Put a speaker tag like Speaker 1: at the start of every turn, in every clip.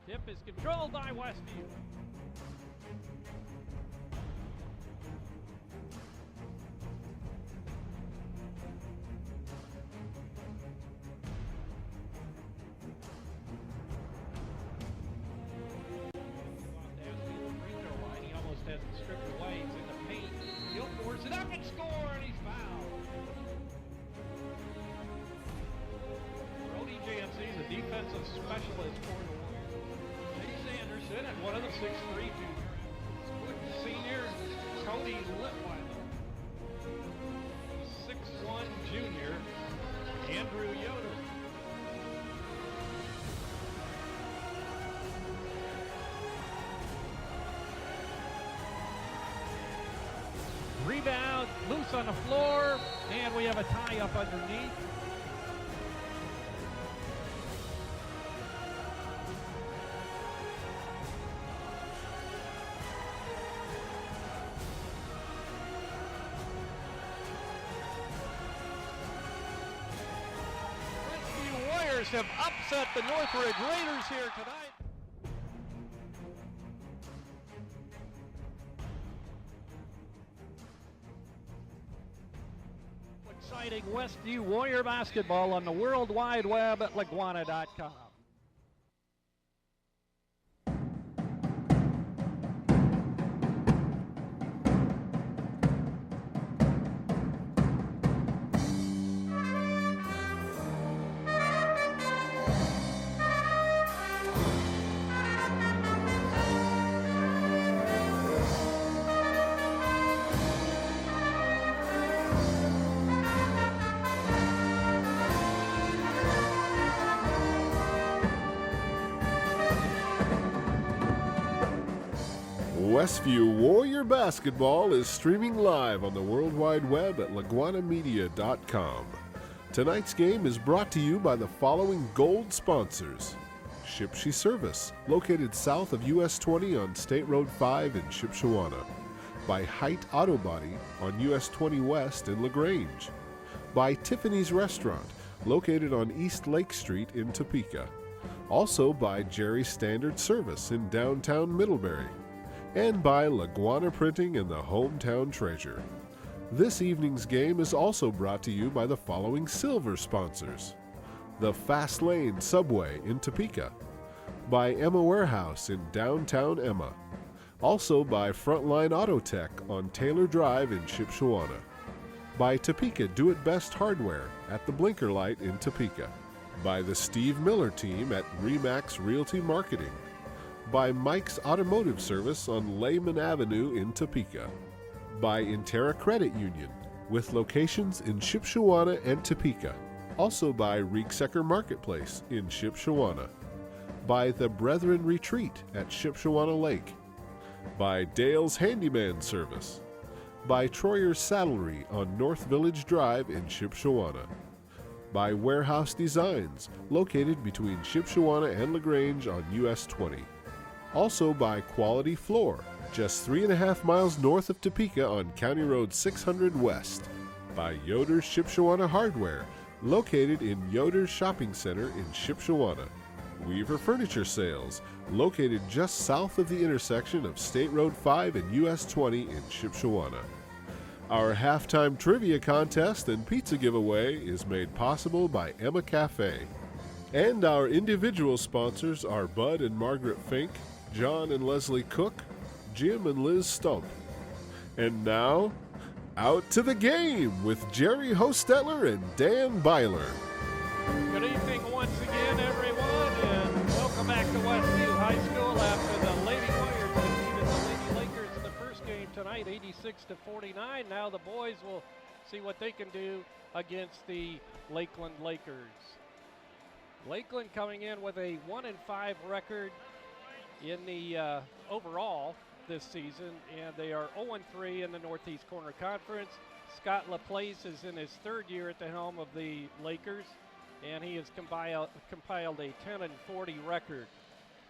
Speaker 1: Tip is controlled by Westview. He almost has it stripped away. He's in the paint. He'll force it up and score, and he's fouled. Brody Jancy, the defensive specialist for the Warriors. Chase Anderson and one of the 6'3" senior Cody Litweiler. 6'1" junior Andrew Yoder. Rebound, loose on the floor, and we have a tie up underneath. Westview Warriors have upset the Northridge Raiders here tonight. Exciting Westview Warrior basketball on the World Wide Web at Laguana.com.
Speaker 2: Westview Warrior Basketball is streaming live on the World Wide Web at LaguanaMedia.com. Tonight's game is brought to you by the following gold sponsors. Shipshe Service, located south of US 20 on State Road 5 in Shipshewana. By Height Auto Body on US 20 West in LaGrange. By Tiffany's Restaurant, located on East Lake Street in Topeka. Also by Jerry's Standard Service in downtown Middlebury. And by Laguana Printing and the Hometown Treasure. This evening's game is also brought to you by the following silver sponsors. The Fast Lane Subway in Topeka. By Emma Warehouse in downtown Emma. Also by Frontline Auto Tech on Taylor Drive in Shipshewana. By Topeka Do It Best Hardware at the Blinker Light in Topeka. By the Steve Miller Team at Remax Realty Marketing. By Mike's Automotive Service on Lehman Avenue in Topeka. By Intera Credit Union, with locations in Shipshewana and Topeka. Also by Riegsecker Marketplace in Shipshewana. By The Brethren Retreat at Shipshewana Lake. By Dale's Handyman Service. By Troyer's Saddlery on North Village Drive in Shipshewana. By Warehouse Designs, located between Shipshewana and LaGrange on US 20. Also by Quality Floor, just 3.5 miles north of Topeka on County Road 600 West. By Yoder's Shipshewana Hardware, located in Yoder's Shopping Center in Shipshewana. Weaver Furniture Sales, located just south of the intersection of State Road 5 and US 20 in Shipshewana. Our halftime trivia contest and pizza giveaway is made possible by Emma Cafe. And our individual sponsors are Bud and Margaret Fink, John and Leslie Cook, Jim and Liz Stump. And now, out to the game with Jerry Hostetler and Dan Byler.
Speaker 1: Good evening once again, everyone, and welcome back to Westview High School after the Lady Warriors defeated the Lady Lakers in the first game tonight, 86-49. Now the boys will see what they can do against the Lakeland Lakers. Lakeland coming in with a 1-5 record in the overall this season, and they are 0-3 in the Northeast Corner Conference. Scott LaPlace is in his third year at the helm of the Lakers, and he has compiled a 10-40 record.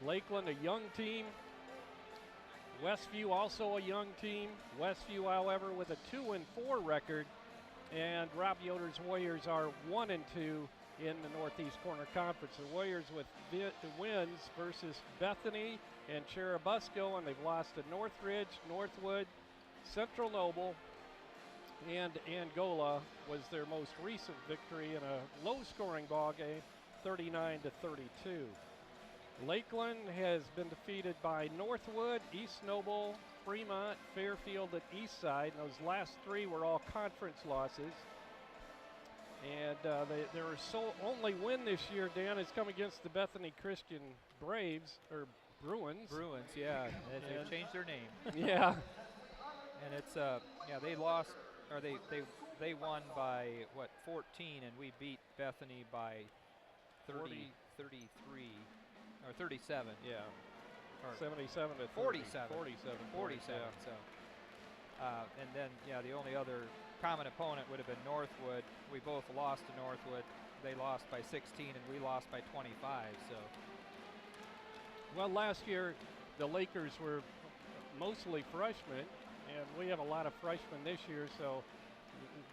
Speaker 1: Lakeland, a young team. Westview, also a young team. Westview, however, with a 2-4 record, and Rob Yoder's Warriors are 1-2 in the Northeast Corner Conference. The Warriors with wins versus Bethany and Cherubusco, and they've lost to Northridge, Northwood, Central Noble, and Angola was their most recent victory in a low-scoring ball game, 39-32. Lakeland has been defeated by Northwood, East Noble, Fremont, Fairfield, and Eastside. And those last three were all conference losses. And their only win this year, Dan, has come against the Bethany Christian Braves, or Bruins.
Speaker 3: Bruins, yeah. They've changed their name.
Speaker 1: Yeah.
Speaker 3: And it's, they lost, or they won by, 14, and we beat Bethany by 33. Or 37.
Speaker 1: Yeah.
Speaker 3: Or
Speaker 1: 77 to
Speaker 3: 47.
Speaker 1: 47.
Speaker 3: Yeah. So, and then, the only other common opponent would have been Northwood. We both lost to Northwood. They lost by 16, and we lost by 25. So,
Speaker 1: well, last year the Lakers were mostly freshmen, and we have a lot of freshmen this year. So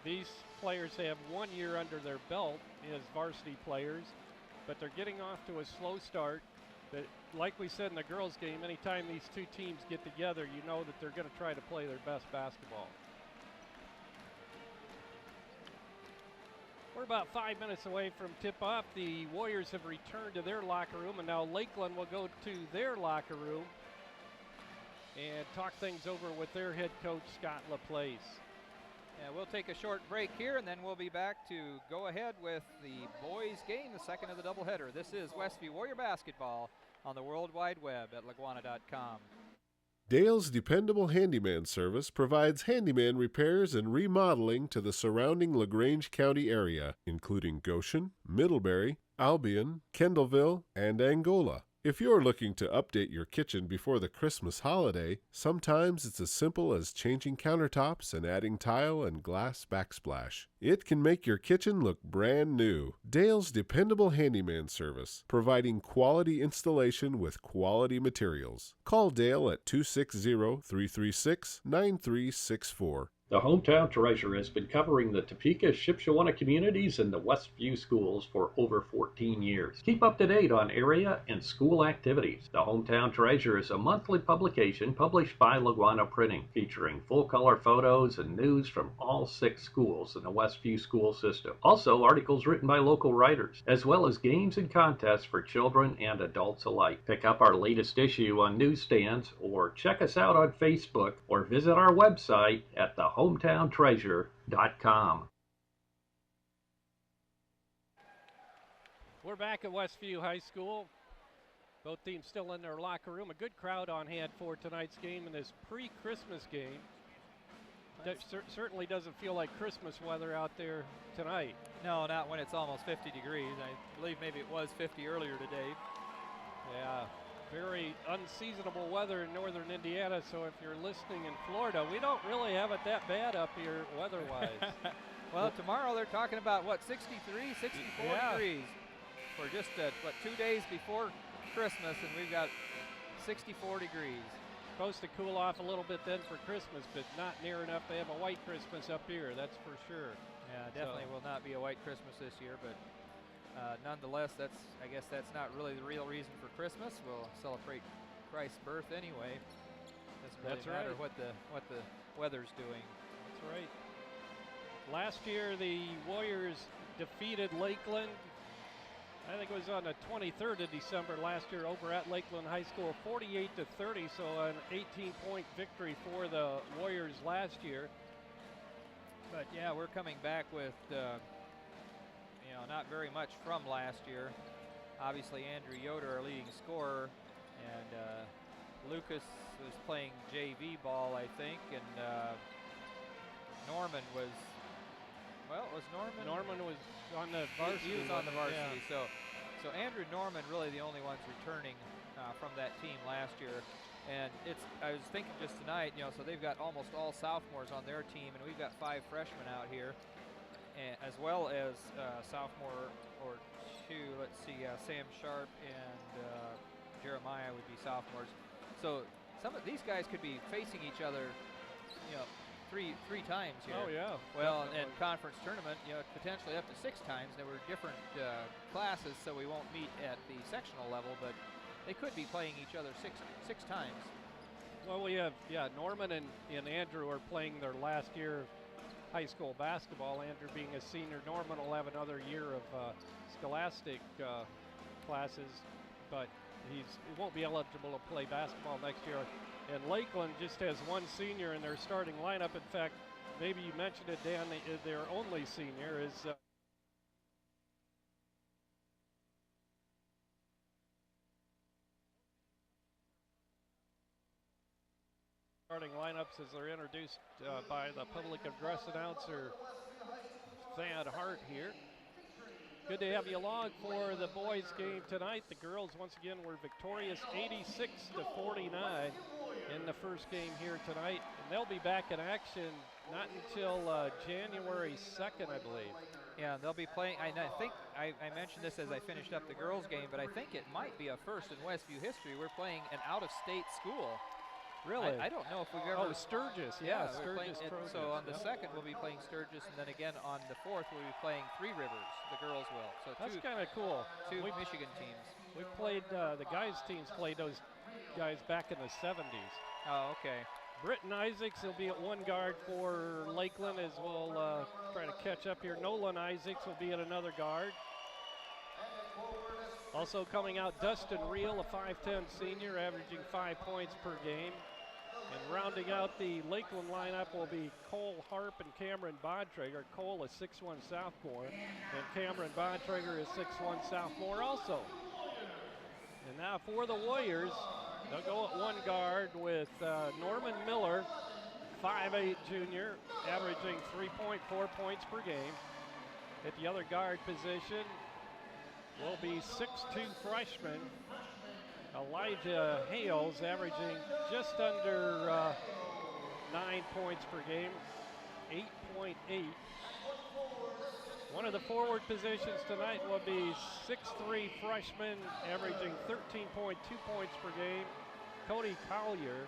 Speaker 1: these players have 1 year under their belt as varsity players, but they're getting off to a slow start. But like we said in the girls' game, anytime these two teams get together, you know that they're going to try to play their best basketball. We're about 5 minutes away from tip-off. The Warriors have returned to their locker room, and now Lakeland will go to their locker room and talk things over with their head coach, Scott LaPlace.
Speaker 3: Yeah, we'll take a short break here, and then we'll be back to go ahead with the boys' game, the second of the doubleheader. This is Westview Warrior Basketball on the World Wide Web at Laguana.com.
Speaker 2: Dale's Dependable Handyman Service provides handyman repairs and remodeling to the surrounding LaGrange County area, including Goshen, Middlebury, Albion, Kendallville, and Angola. If you're looking to update your kitchen before the Christmas holiday, sometimes it's as simple as changing countertops and adding tile and glass backsplash. It can make your kitchen look brand new. Dale's Dependable Handyman Service, providing quality installation with quality materials. Call Dale at 260-336-9364.
Speaker 4: The Hometown Treasure has been covering the Topeka, Shipshewana communities and the Westview schools for over 14 years. Keep up to date on area and school activities. The Hometown Treasure is a monthly publication published by Laguana Printing, featuring full-color photos and news from all 6 schools in the Westview school system. Also, articles written by local writers, as well as games and contests for children and adults alike. Pick up our latest issue on newsstands, or check us out on Facebook, or visit our website at thehometowntreasure.com.
Speaker 1: We're back at Westview High School. Both teams still in their locker room. A good crowd on hand for tonight's game in this pre-Christmas game. That certainly doesn't feel like Christmas weather out there tonight.
Speaker 3: No, not when it's almost 50 degrees. I believe maybe it was 50 earlier today.
Speaker 1: Yeah, very unseasonable weather in northern Indiana, so if you're listening in Florida, we don't really have it that bad up here weather-wise.
Speaker 3: Well, tomorrow they're talking about, 63, 64 degrees. We're just, 2 days before Christmas, and we've got 64 degrees.
Speaker 1: Supposed to cool off a little bit then for Christmas, but not near enough to have a white Christmas up here, that's for sure.
Speaker 3: Yeah, definitely will not be a white Christmas this year, but nonetheless, I guess that's not really the real reason for Christmas. We'll celebrate Christ's birth anyway. Doesn't really matter what the weather's doing.
Speaker 1: That's right. Last year, the Warriors defeated Lakeland. I think it was on the 23rd of December last year over at Lakeland High School, 48-30, so an 18-point victory for the Warriors last year.
Speaker 3: But yeah, we're coming back with, not very much from last year. Obviously, Andrew Yoder, our leading scorer, and Lucas was playing JV ball, I think, and Norman was. Well, was Norman?
Speaker 1: Norman was on the varsity.
Speaker 3: He was on the varsity.
Speaker 1: Yeah.
Speaker 3: So Andrew Norman really the only ones returning from that team last year. And I was thinking just tonight, so they've got almost all sophomores on their team, and we've got 5 freshmen out here, and, as well as sophomore or 2. Let's see, Sam Sharp and Jeremiah would be sophomores. So some of these guys could be facing each other, three times here.
Speaker 1: Oh yeah.
Speaker 3: Well,
Speaker 1: definitely.
Speaker 3: and conference tournament, potentially up to 6 times. There were different classes, so we won't meet at the sectional level, but they could be playing each other six times.
Speaker 1: Well, we have, Norman and Andrew are playing their last year of high school basketball. Andrew being a senior, Norman will have another year of scholastic classes, but he won't be eligible to play basketball next year. And Lakeland just has one senior in their starting lineup. In fact, maybe you mentioned it, Dan, their only senior is starting lineups as they're introduced by the public address announcer, Thad Hart here. Good to have you along for the boys game tonight. The girls once again were victorious 86-49 in the first game here tonight. And they'll be back in action not until January 2nd, I believe.
Speaker 3: Yeah, they'll be playing. I think I mentioned this as I finished up the girls game, but I think it might be a first in Westview history. We're playing an out-of-state school.
Speaker 1: Really?
Speaker 3: I don't know if we've ever.
Speaker 1: Oh, Sturgis. Yeah, Sturgis.
Speaker 3: So on the second, we'll be playing Sturgis, and then again on the fourth, we'll be playing Three Rivers. The girls will. So
Speaker 1: that's kind of cool.
Speaker 3: Two Michigan teams.
Speaker 1: We played the guys' teams played those guys back in the 70s.
Speaker 3: Oh, okay.
Speaker 1: Britton Isaacs will be at one guard for Lakeland as we'll try to catch up here. Nolan Isaacs will be at another guard. Also coming out, Dustin Reel, a 5'10 senior, averaging 5 points per game. And rounding out the Lakeland lineup will be Cole Harp and Cameron Bontrager. Cole is 6'1 sophomore, and Cameron Bontrager is 6'1 sophomore also. And now for the Warriors, they'll go at one guard with Norman Miller, 5'8 junior, averaging 3.4 points per game. At the other guard position will be 6'2 freshman Elijah Hales, averaging just under 9 points per game, 8.8. One of the forward positions tonight will be 6'3 freshman, averaging 13.2 points per game, Cody Collier.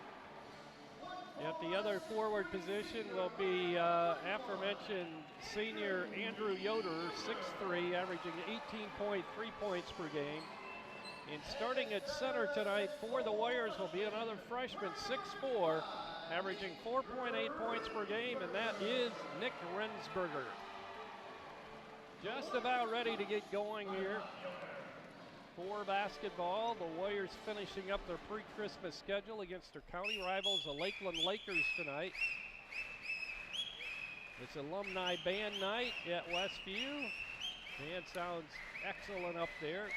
Speaker 1: At the other forward position will be aforementioned senior Andrew Yoder, 6'3", averaging 18.3 points per game. And starting at center tonight for the Warriors will be another freshman, 6'4", averaging 4.8 points per game, and that is Nick Rensberger. Just about ready to get going here for basketball. The Warriors finishing up their pre-Christmas schedule against their county rivals, the Lakeland Lakers, tonight. It's alumni band night at Westview. Band sounds excellent up there.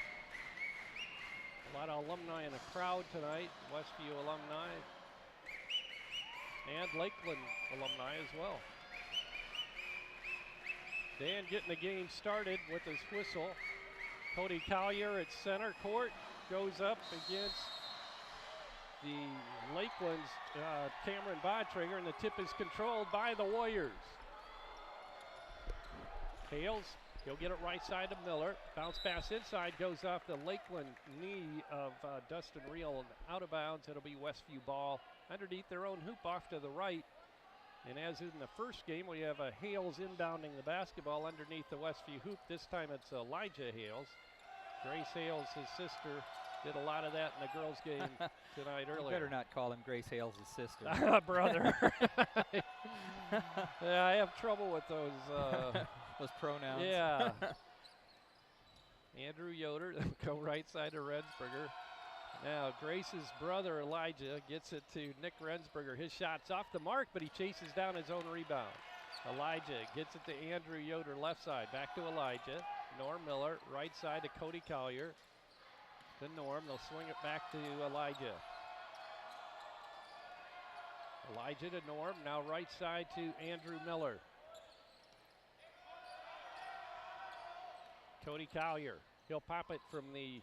Speaker 1: A lot of alumni in the crowd tonight, Westview alumni and Lakeland alumni as well. Dan getting the game started with his whistle. Cody Collier at center court goes up against the Lakeland's Cameron Bontrager, and the tip is controlled by the Warriors. Hales, he'll get it right side to Miller. Bounce pass inside, goes off the Lakeland knee of Dustin Reel and out of bounds. It'll be Westview ball underneath their own hoop off to the right. And as in the first game, we have Hales inbounding the basketball underneath the Westview hoop. This time it's Elijah Hales. Grace Hales, his sister, did a lot of that in the girls' game tonight earlier.
Speaker 3: You better not call him Grace Hales' sister.
Speaker 1: Brother. Yeah, I have trouble with those.
Speaker 3: Those pronouns.
Speaker 1: Yeah. Andrew Yoder, go right side to Rensberger. Now Grace's brother Elijah gets it to Nick Rensberger. His shot's off the mark, but he chases down his own rebound. Elijah gets it to Andrew Yoder, left side, back to Elijah. Norm Miller, right side to Cody Collier. To Norm, they'll swing it back to Elijah. Elijah to Norm, now right side to Andrew Miller. Cody Collier, he'll pop it from the,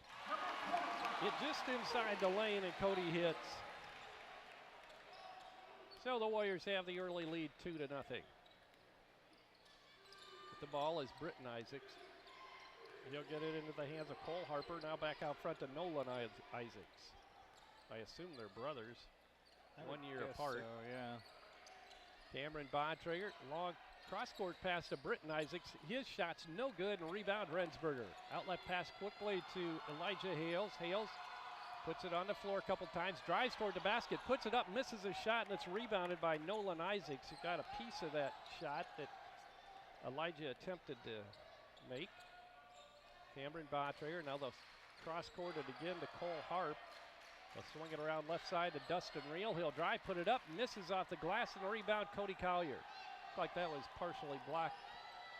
Speaker 1: just inside the lane, and Cody hits. So the Warriors have the early lead 2-0. The ball is Britton Isaacs. He'll get it into the hands of Cole Harper. Now back out front to Nolan Isaacs. I assume they're brothers. 1 year apart.
Speaker 3: So, yeah.
Speaker 1: Cameron Bontrager, long cross-court pass to Britton Isaacs. His shot's no good, and rebound Rensberger. Outlet pass quickly to Elijah Hales. Hales puts it on the floor a couple times, drives toward the basket, puts it up, misses a shot, and it's rebounded by Nolan Isaacs, who got a piece of that shot that Elijah attempted to make. Cameron Bontrager, now they'll cross-court it again to Cole Harp. They'll swing it around left side to Dustin Reel. He'll drive, put it up, misses off the glass, and the rebound, Cody Collier. Looks like that was partially blocked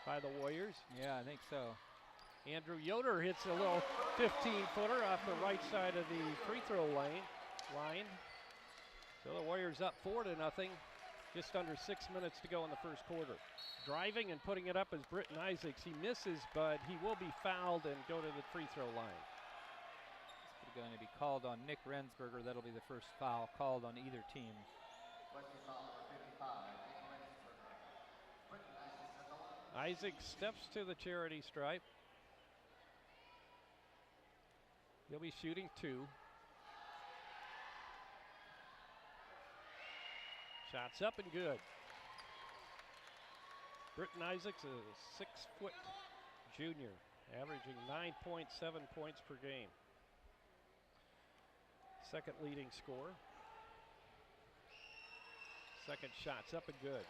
Speaker 1: by the Warriors.
Speaker 3: Yeah, I think so.
Speaker 1: Andrew Yoder hits a little 15-footer off the right side of the free throw line. So the Warriors up 4-0. Just under 6 minutes to go in the first quarter. Driving and putting it up is Britton Isaacs. He misses, but he will be fouled and go to the free throw line.
Speaker 3: It's going to be called on Nick Rensberger. That'll be the first foul called on either team.
Speaker 1: Isaac steps to the charity stripe. He'll be shooting 2. Shots up and good. Britton Isaacs, a 6-foot junior, averaging 9.7 points per game. Second leading scorer. Second shot's up and good.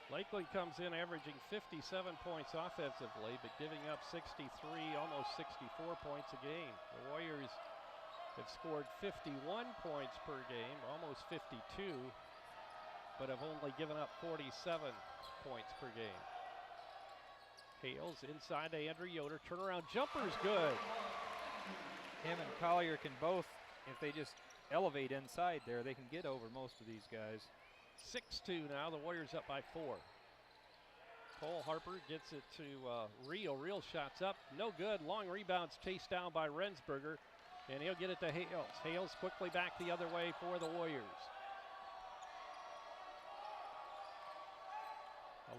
Speaker 1: Lakeland comes in averaging 57 points offensively, but giving up 63, almost 64 points a game. The Warriors have scored 51 points per game, almost 52, but have only given up 47 points per game. Hales inside to Andrew Yoder. Turnaround jumper's good.
Speaker 3: Him and Collier can both, if they just elevate inside there, they can get over most of these guys.
Speaker 1: 6-2 now, the Warriors up by 4. Cole Harper gets it to Reel. Reel shots up, no good. Long rebounds chased down by Rensberger, and he'll get it to Hales. Hales quickly back the other way for the Warriors.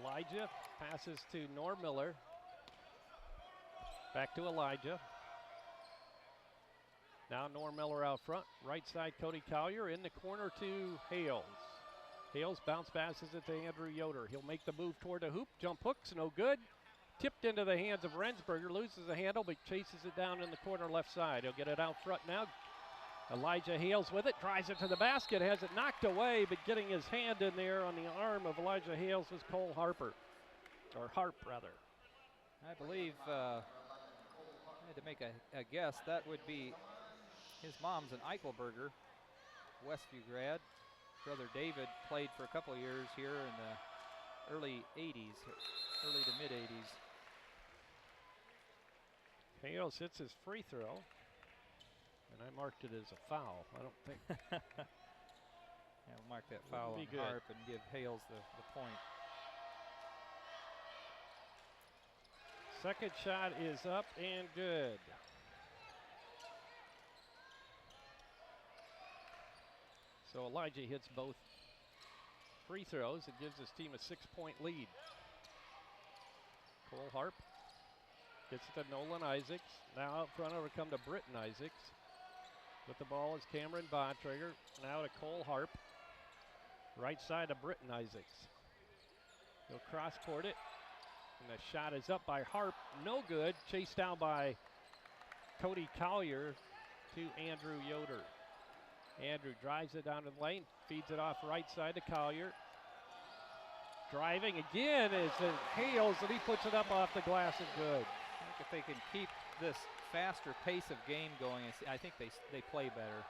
Speaker 1: Elijah passes to Norm Miller. Back to Elijah. Now Norm Miller out front. Right side, Cody Collier. In the corner to Hales. Hales bounce passes it to Andrew Yoder. He'll make the move toward the hoop. Jump hooks, no good. Tipped into the hands of Rensberger. Loses the handle, but chases it down in the corner left side. He'll get it out front now. Elijah Hales with it. Drives it to the basket. Has it knocked away, but getting his hand in there on the arm of Elijah Hales was Cole Harper. Or Harp, rather.
Speaker 3: I believe, I had to make a guess, that would be his mom's an Eichelberger, Westview grad. Brother David played for a couple years here in the early 80s, early to mid 80s.
Speaker 1: Hales hits his free throw, and I marked it as a foul. I don't think.
Speaker 3: Yeah, we'll mark that foul on Harp and give Hales the point.
Speaker 1: Second shot is up and good. So Elijah hits both free throws. It gives his team a 6-point lead. Cole Harp gets it to Nolan Isaacs. Now out front it'll come to Britton Isaacs. With the ball is Cameron Bontrager. Now to Cole Harp. Right side to Britton Isaacs. He'll cross court it. And the shot is up by Harp. No good. Chased down by Cody Collier to Andrew Yoder. Andrew drives it down to the lane, feeds it off right side to Collier. Driving again is Hales, and he puts it up off the glass and good.
Speaker 3: I think if they can keep this faster pace of game going, I think they play better.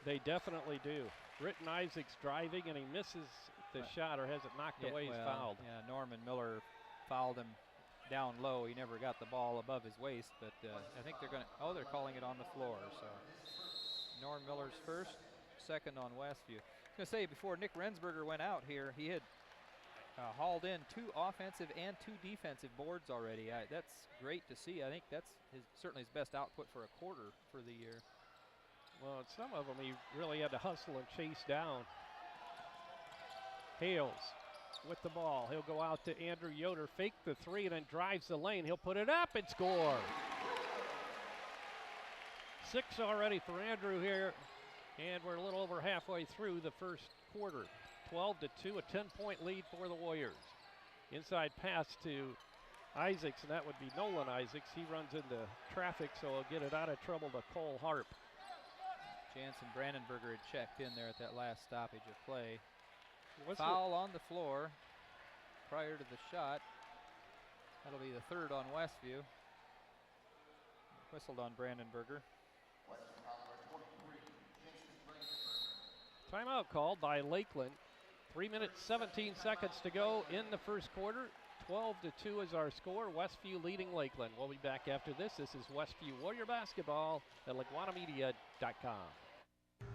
Speaker 1: They definitely do. Britton Isaacs driving, and he misses the shot or has it knocked away. He's fouled.
Speaker 3: Yeah, Norman Miller fouled him down low. He never got the ball above his waist, but I think they're calling it on the floor. So Norm Miller's first, second on Westview. I was going to say, before Nick Rensberger went out here, he had hauled in 2 offensive and 2 defensive boards already. That's great to see. I think that's certainly his best output for a quarter for the year.
Speaker 1: Well, in some of them he really had to hustle and chase down. Hales with the ball. He'll go out to Andrew Yoder, fake the 3, and then drives the lane. He'll put it up and score. 6 already for Andrew here And we're a little over halfway through the first quarter. 12-2, a 10-point lead for the Warriors. Inside pass to Isaacs, and that would be Nolan Isaacs. He runs into traffic, so he'll get it out of trouble to Cole Harp.
Speaker 3: Jansen Brandenburger had checked in there at that last stoppage of play.
Speaker 1: Foul
Speaker 3: on the floor prior to the shot. That'll be the third on Westview. Whistled on Brandenburger.
Speaker 1: Timeout called by Lakeland. 3 minutes, 17 seconds to go in the first quarter. 12-2 is our score. Westview leading Lakeland. We'll be back after this. This is Westview Warrior Basketball at LaguanaMedia.com.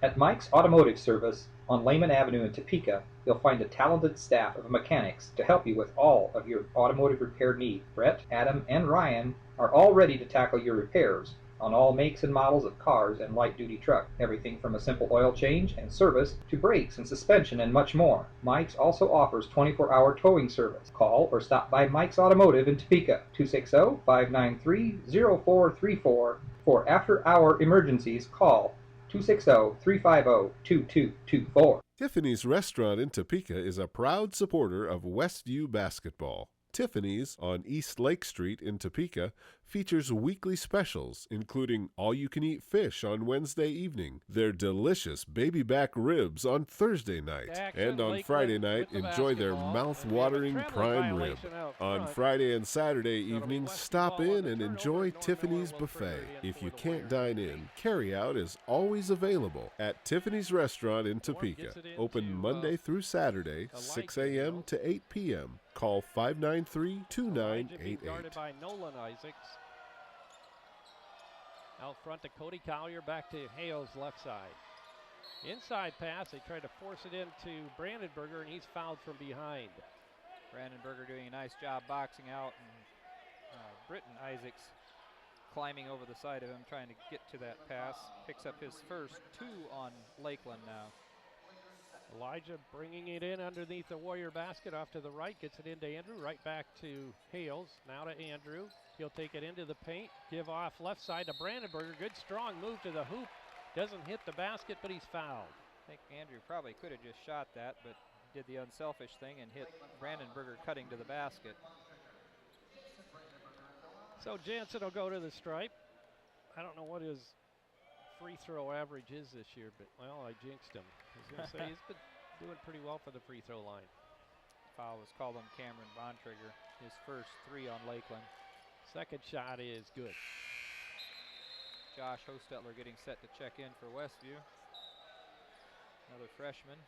Speaker 5: At Mike's Automotive Service on Lehman Avenue in Topeka, you'll find a talented staff of mechanics to help you with all of your automotive repair needs. Brett, Adam, and Ryan are all ready to tackle your repairs on all makes and models of cars and light-duty trucks. Everything from a simple oil change and service to brakes and suspension and much more. Mike's also offers 24-hour towing service. Call or stop by Mike's Automotive in Topeka, 260-593-0434. For after-hour emergencies, call 260-350-2224.
Speaker 2: Tiffany's Restaurant in Topeka is a proud supporter of Westview basketball. Tiffany's on East Lake Street in Topeka features weekly specials, including all-you-can-eat fish on Wednesday evening, their delicious baby back ribs on Thursday night, and on Friday night, enjoy their mouth-watering prime rib. On Friday and Saturday evenings, stop in and enjoy Tiffany's buffet. If you can't dine in, carry-out is always available at Tiffany's Restaurant in Topeka. Open Monday through Saturday, 6 a.m. to 8 p.m. Call 593-2988.
Speaker 1: By Nolan Isaacs. Out front to Cody Collier, back to Hale's left side. Inside pass, they tried to force it into Brandenburger, and he's fouled from behind.
Speaker 3: Brandenburger doing a nice job boxing out, and Britton Isaacs climbing over the side of him, trying to get to that pass. Picks up his first 2 on Lakeland now.
Speaker 1: Elijah bringing it in underneath the Warrior basket off to the right, gets it into Andrew, right back to Hales, now to Andrew. He'll take it into the paint, give off left side to Brandenburger. Good strong move to the hoop, doesn't hit the basket, but he's fouled.
Speaker 3: I think Andrew probably could have just shot that, but did the unselfish thing and hit Brandenburger cutting to the basket.
Speaker 1: So Jansen will go to the stripe. I don't know what his free throw average is this year, but, well, I jinxed him. I was going to say he's been doing pretty well for the free throw line.
Speaker 3: Foul was called on Cameron Bontrager, his first 3 on Lakeland.
Speaker 1: Second shot is good.
Speaker 3: Josh Hostetler getting set to check in for Westview. Another freshman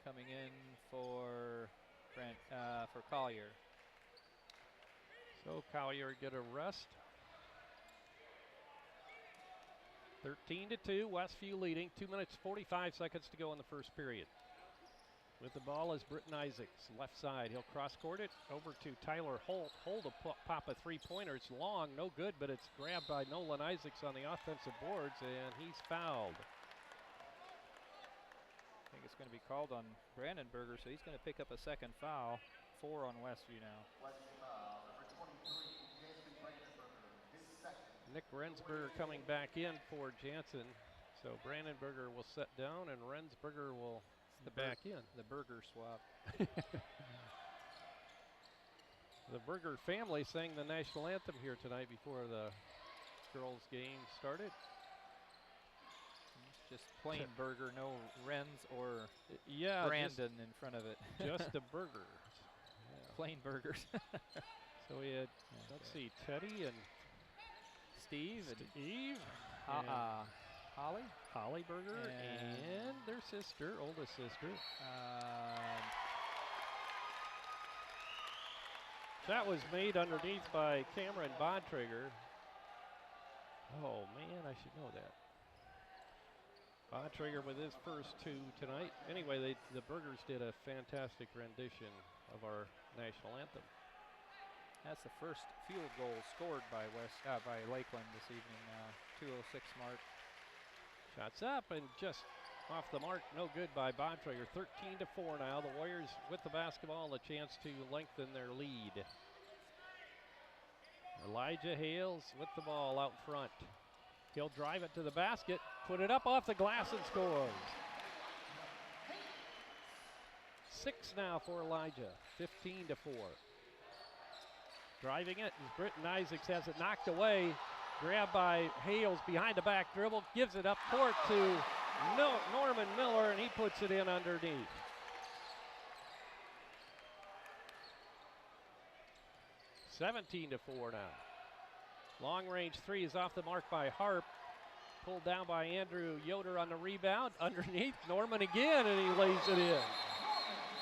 Speaker 3: coming in for Collier.
Speaker 1: So Collier get a rest. 13-2, Westview leading. 2 minutes, 45 seconds to go in the first period. With the ball is Britton Isaacs, left side. He'll cross-court it over to Tyler Holt. Holt will pop a three-pointer. It's long, no good, but it's grabbed by Nolan Isaacs on the offensive boards, and he's fouled.
Speaker 3: I think it's going to be called on Brandenburger, so he's going to pick up a second foul. 4 on Westview now.
Speaker 1: Nick Rensberger coming back in for Jansen. So Brandenburger will set down, and Rensberger will back in.
Speaker 3: The Burger swap.
Speaker 1: The Burger family sang the national anthem here tonight before the girls' game started.
Speaker 3: It's just plain burger, no Renz or
Speaker 1: Brandon
Speaker 3: in front of it.
Speaker 1: Just a burger.
Speaker 3: Yeah. Plain burgers.
Speaker 1: So we had, let's see, Teddy and
Speaker 3: Steve and
Speaker 1: Holly Burger and their sister, oldest sister. That was made underneath by Cameron Bontrager. Oh man, I should know that. Bontrager with his first 2 tonight. Anyway, the Burgers did a fantastic rendition of our national anthem.
Speaker 3: That's the first field goal scored by Lakeland this evening. 2:06 mark.
Speaker 1: Shots up and just off the mark, no good by Bontrager. 13-4 now. The Warriors with the basketball, a chance to lengthen their lead. Elijah Hales with the ball out front. He'll drive it to the basket, put it up off the glass and scores. 6 now for Elijah, 15-4. Driving it, as Britton Isaacs has it knocked away. Grabbed by Hales behind the back dribble, gives it up court to Norman Miller, and he puts it in underneath. (17-4) now. Long range three is off the mark by Harp. Pulled down by Andrew Yoder on the rebound. Underneath, Norman again, and he lays it in.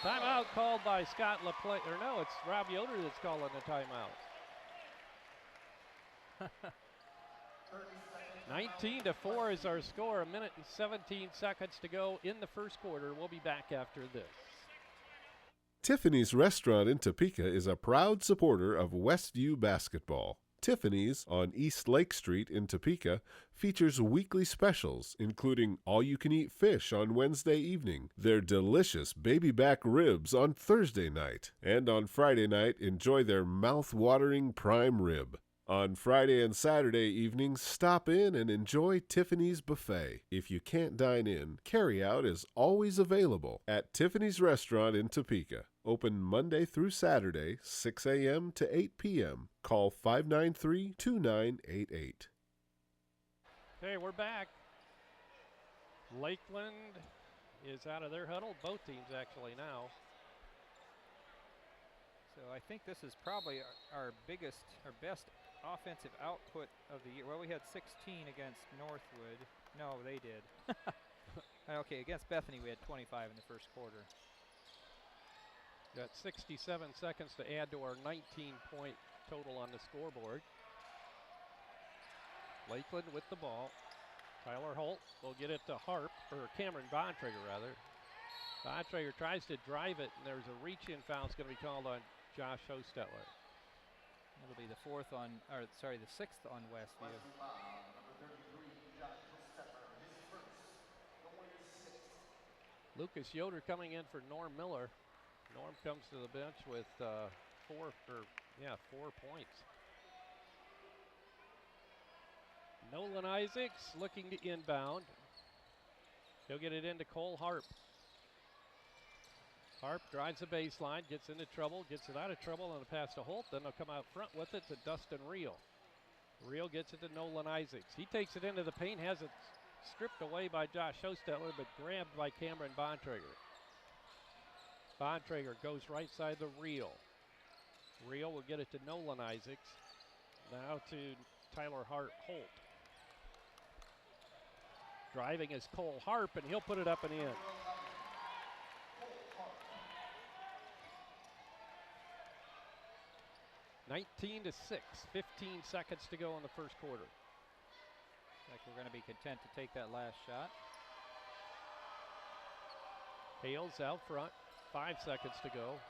Speaker 1: Timeout called by Scott LaPlante. Or no, it's Rob Yoder that's calling the timeout. 19-4 is our score. 1 minute and 17 seconds to go in the first quarter. We'll be back after this.
Speaker 2: Tiffany's Restaurant in Topeka is a proud supporter of Westview basketball. Tiffany's on East Lake Street in Topeka features weekly specials, including all-you-can-eat fish on Wednesday evening, their delicious baby back ribs on Thursday night, and on Friday night, enjoy their mouth-watering prime rib. On Friday and Saturday evenings, stop in and enjoy Tiffany's Buffet. If you can't dine in, carry-out is always available at Tiffany's Restaurant in Topeka. Open Monday through Saturday, 6 a.m. to 8 p.m. Call 593-2988.
Speaker 1: Okay, we're back. Lakeland is out of their huddle. Both teams actually now.
Speaker 3: So I think this is probably our best offensive output of the year. Well, we had 16 against Northwood. No, they did. Okay, against Bethany we had 25 in the first quarter.
Speaker 1: Got 67 seconds to add to our 19-point total on the scoreboard. Lakeland with the ball. Tyler Holt will get it to Harp, or Cameron Bontrager rather. Bontrager tries to drive it, and there's a reach-in foul that's going to be called on Josh Hostetler.
Speaker 3: It'll be the sixth on Westview.
Speaker 1: Lucas Yoder coming in for Norm Miller. Norm comes to the bench with 4 points. Nolan Isaacs looking to inbound. He'll get it into Cole Harp. Harp drives the baseline, gets into trouble, gets it out of trouble on a pass to Holt. Then they'll come out front with it to Dustin Reel. Reel gets it to Nolan Isaacs. He takes it into the paint, has it stripped away by Josh Hostetler, but grabbed by Cameron Bontrager. Bontrager goes right side the Reel. Reel will get it to Nolan Isaacs. Now to Tyler Holt. Driving is Cole Harp, and he'll put it up and in. (19-6), 15 seconds to go in the first quarter.
Speaker 3: Looks like we're going to be content to take that last shot.
Speaker 1: Hales out front. 5 seconds to go.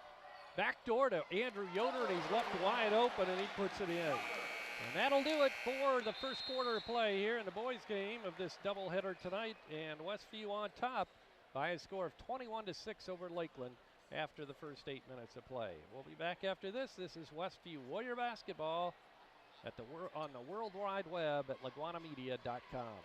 Speaker 1: Back door to Andrew Yoder, and he's left wide open, and he puts it in. And that'll do it for the first quarter of play here in the boys' game of this doubleheader tonight. And Westview on top by a score of 21-6 over Lakeland after the first 8 minutes of play. We'll be back after this. This is Westview Warrior Basketball on the World Wide Web at laguanamedia.com.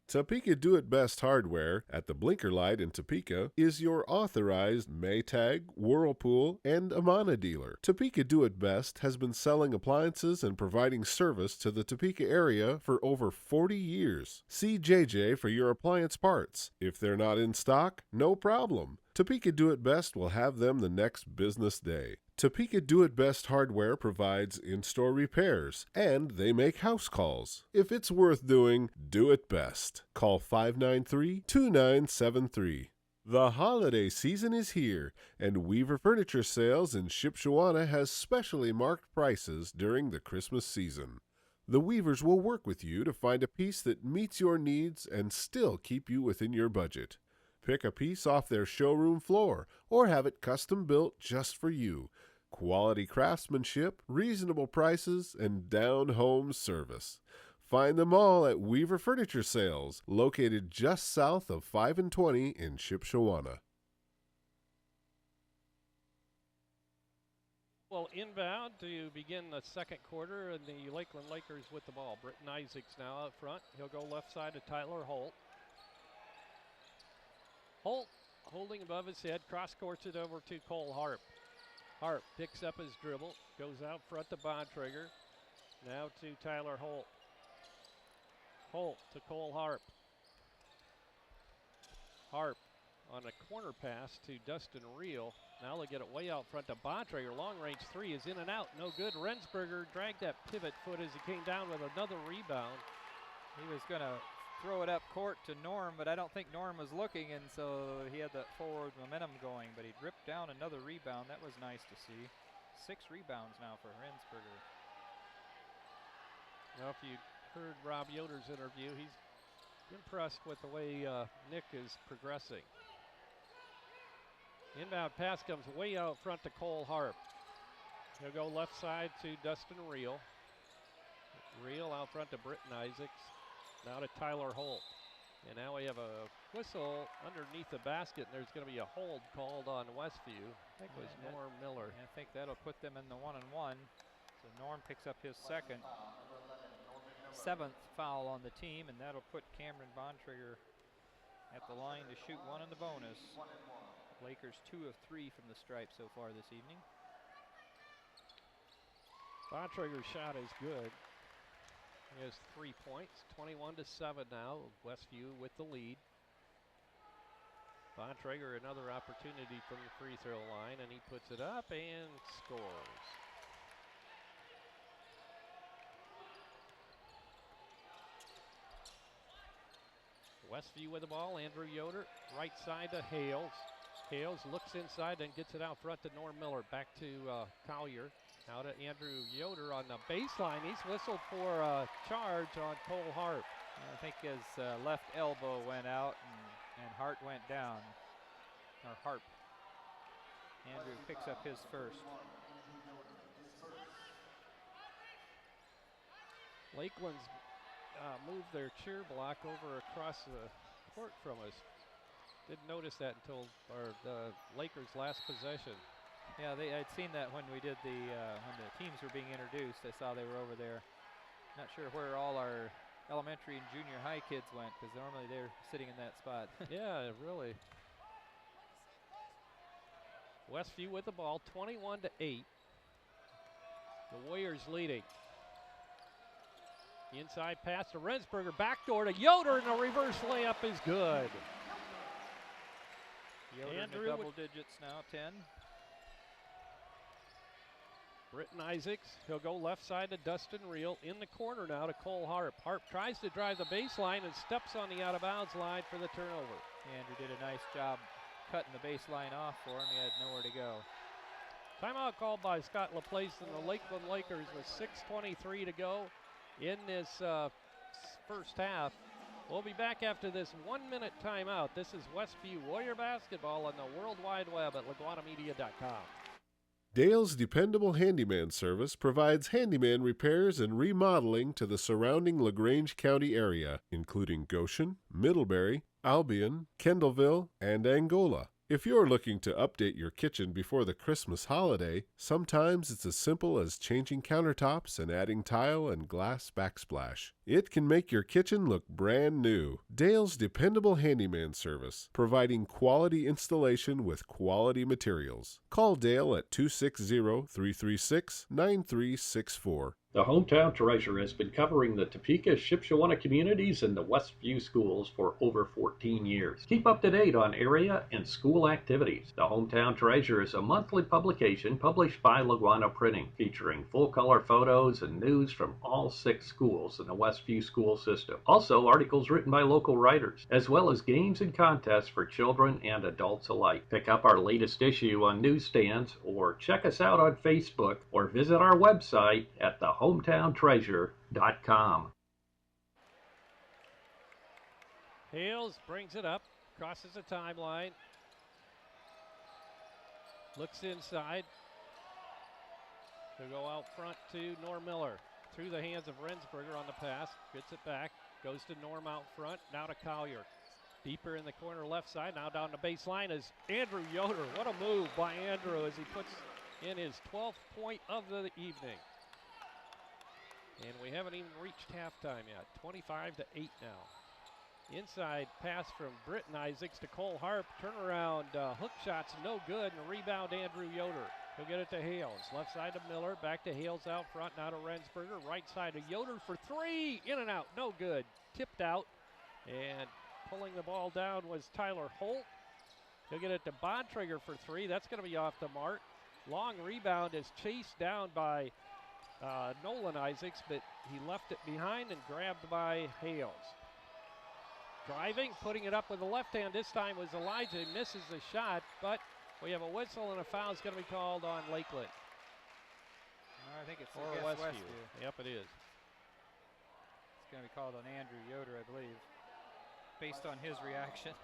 Speaker 2: Topeka Do-It-Best Hardware at the Blinker Light in Topeka is your authorized Maytag, Whirlpool, and Amana dealer. Topeka Do-It-Best has been selling appliances and providing service to the Topeka area for over 40 years. See JJ for your appliance parts. If they're not in stock, no problem. Topeka Do-It-Best will have them the next business day. Topeka Do-It-Best Hardware provides in-store repairs, and they make house calls. If it's worth doing, do it best. Call 593-2973. The holiday season is here, and Weaver Furniture Sales in Shipshewana has specially marked prices during the Christmas season. The Weavers will work with you to find a piece that meets your needs and still keep you within your budget. Pick a piece off their showroom floor or have it custom built just for you. Quality craftsmanship, reasonable prices, and down-home service. Find them all at Weaver Furniture Sales, located just south of 5 and 20 in Shipshewana.
Speaker 1: Well, inbound to begin the second quarter, and the Lakeland Lakers with the ball. Britton Isaacs now out front. He'll go left side to Tyler Holt. Holt holding above his head, cross-courts it over to Cole Harp. Harp picks up his dribble, goes out front to Bontrager. Now to Tyler Holt. Holt to Cole Harp. Harp on a corner pass to Dustin Reel. Now they get it way out front to Bontrager. Long range three is in and out. No good. Rensberger dragged that pivot foot as he came down with another rebound.
Speaker 3: He was going to throw it up court to Norm, but I don't think Norm was looking, and so he had that forward momentum going. But he ripped down another rebound. That was nice to see. 6 rebounds now for Rensberger.
Speaker 1: Now, if you heard Rob Yoder's interview, he's impressed with the way Nick is progressing. Inbound pass comes way out front to Cole Harp. He'll go left side to Dustin Reel. Reel out front to Britton Isaacs. Now to Tyler Holt. And now we have a whistle underneath the basket, and there's going to be a hold called on Westview. I think it was Norm Miller.
Speaker 3: I think that'll put them in the 1-on-1. So Norm picks up his seventh foul on the team, and that'll put Cameron Bontrager at the line to shoot one in the bonus. Lakers 2 of 3 from the stripe so far this evening.
Speaker 1: Bontrager's shot is good. He has 3 points, 21-7 now. Westview with the lead. Bontrager another opportunity from the free throw line, and he puts it up and scores. Westview with the ball. Andrew Yoder, right side to Hales. Hales looks inside and gets it out front to Norm Miller. Back to Collier. Now to Andrew Yoder on the baseline. He's whistled for a charge on Cole Harp.
Speaker 3: I think his left elbow went out and Hart went down. Or Harp. Andrew picks up his first.
Speaker 1: Lakeland's moved their cheer block over across the court from us. Didn't notice that until the Lakers' last possession.
Speaker 3: Yeah, I'd seen that when we did when the teams were being introduced. I saw they were over there. Not sure where all our elementary and junior high kids went, because normally they're sitting in that spot.
Speaker 1: Yeah, really. Westview with the ball, 21-8. The Warriors leading. Inside pass to Rensberger, backdoor to Yoder, and a reverse layup is good.
Speaker 3: Yoder in the double digits now, 10.
Speaker 1: Britton Isaacs, he'll go left side to Dustin Reel. In the corner now to Cole Harp. Harp tries to drive the baseline and steps on the out-of-bounds line for the turnover.
Speaker 3: Andrew did a nice job cutting the baseline off for him. He had nowhere to go.
Speaker 1: Timeout called by Scott LaPlace and the Lakeland Lakers with 6:23 to go in this first half. We'll be back after this 1-minute timeout. This is Westview Warrior Basketball on the World Wide Web at LaguanaMedia.com.
Speaker 2: Dale's Dependable Handyman Service provides handyman repairs and remodeling to the surrounding LaGrange County area, including Goshen, Middlebury, Albion, Kendallville, and Angola. If you're looking to update your kitchen before the Christmas holiday, sometimes it's as simple as changing countertops and adding tile and glass backsplash. It can make your kitchen look brand new. Dale's Dependable Handyman Service, providing quality installation with quality materials. Call Dale at 260-336-9364.
Speaker 4: The Hometown Treasure has been covering the Topeka, Shipshewana communities and the Westview schools for over 14 years. Keep up to date on area and school activities. The Hometown Treasure is a monthly publication published by Laguana Printing, featuring full-color photos and news from all 6 schools in the Westview school system. Also, articles written by local writers, as well as games and contests for children and adults alike. Pick up our latest issue on newsstands, or check us out on Facebook, or visit our website at thehometowntreasure.com.
Speaker 1: Hales brings it up, crosses the timeline, looks inside. He'll go out front to Norm Miller. Through the hands of Rensberger on the pass, gets it back, goes to Norm out front, now to Collier. Deeper in the corner left side, now down the baseline is Andrew Yoder. What a move by Andrew as he puts in his 12th point of the evening. And we haven't even reached halftime yet. 25-8 now. Inside pass from Britton Isaacs to Cole Harp. Turnaround hook shots no good, and rebound Andrew Yoder. He'll get it to Hales. Left side to Miller. Back to Hales out front. Now to Rensberger. Right side to Yoder for three. In and out. No good. Tipped out. And pulling the ball down was Tyler Holt. He'll get it to Bontrager for three. That's going to be off the mark. Long rebound is chased down by Nolan Isaacs, but he left it behind and grabbed by Hales. Driving, putting it up with the left hand. This time was Elijah. He misses the shot, but we have a whistle and a foul is going to be called on Lakeland.
Speaker 3: I think it's
Speaker 1: or
Speaker 3: against
Speaker 1: Westview.
Speaker 3: Westview.
Speaker 1: Yep, it is.
Speaker 3: It's going to be called on Andrew Yoder, I believe, based on his reaction.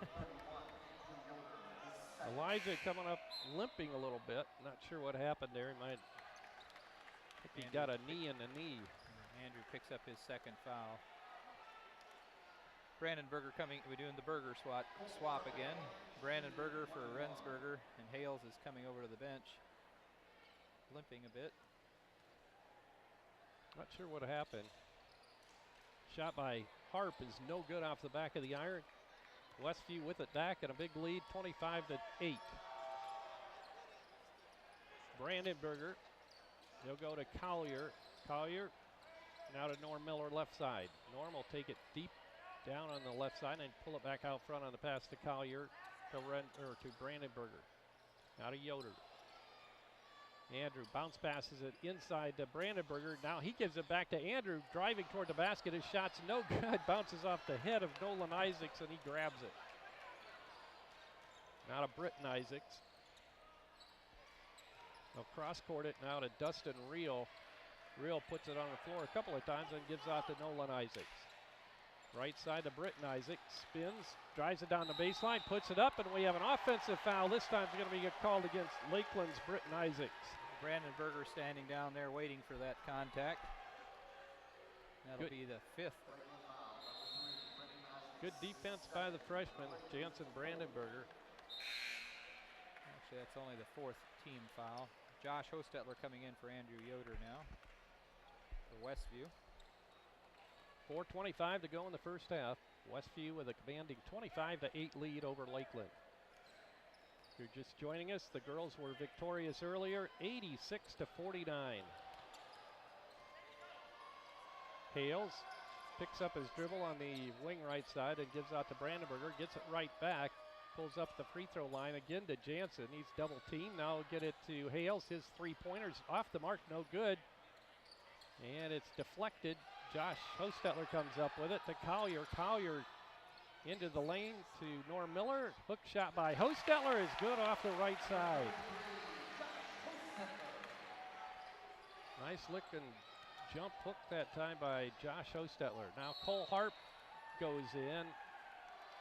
Speaker 1: Elijah coming up limping a little bit. Not sure what happened there. He might. I think he got a knee in the knee.
Speaker 3: Andrew picks up his second foul. Brandon Berger coming. We're doing the Berger swap again. Brandon Berger for Rensberger, and Hales is coming over to the bench, limping a bit.
Speaker 1: Not sure what happened. Shot by Harp is no good off the back of the iron. Westview with it back and a big lead, 25-8. Brandon Berger. He'll go to Collier. Collier now to Norm Miller left side. Norm will take it deep down on the left side and pull it back out front on the pass to Collier to Brandon Berger. Now to Yoder. Andrew bounce passes it inside to Brandon Berger. Now he gives it back to Andrew, driving toward the basket. His shot's no good. Bounces off the head of Nolan Isaacs, and he grabs it. Now to Britton Isaacs. They'll cross-court it now to Dustin Reel. Reel puts it on the floor a couple of times and gives out to Nolan Isaacs. Right side to Britton Isaacs. Spins, drives it down the baseline, puts it up, and we have an offensive foul. This time it's going to be called against Lakeland's Britton Isaacs.
Speaker 3: Brandon Berger standing down there waiting for that contact. That'll be the fifth.
Speaker 1: Good defense by the freshman, Jansen Brandon Berger.
Speaker 3: Actually, that's only the fourth team foul. Josh Hostetler coming in for Andrew Yoder now for Westview.
Speaker 1: 4:25 to go in the first half. Westview with a commanding 25-8 lead over Lakeland. If you're just joining us, the girls were victorious earlier, 86-49. Hales picks up his dribble on the wing right side and gives out to Brandenburger, gets it right back, pulls up the free throw line again to Jansen. He's double teamed. Now we'll get it to Hales. His three-pointer's off the mark, no good. And it's deflected. Josh Hostetler comes up with it to Collier. Collier into the lane to Norm Miller. Hook shot by Hostetler is good off the right side. Nice looking jump hook that time by Josh Hostetler. Now Cole Harp goes in,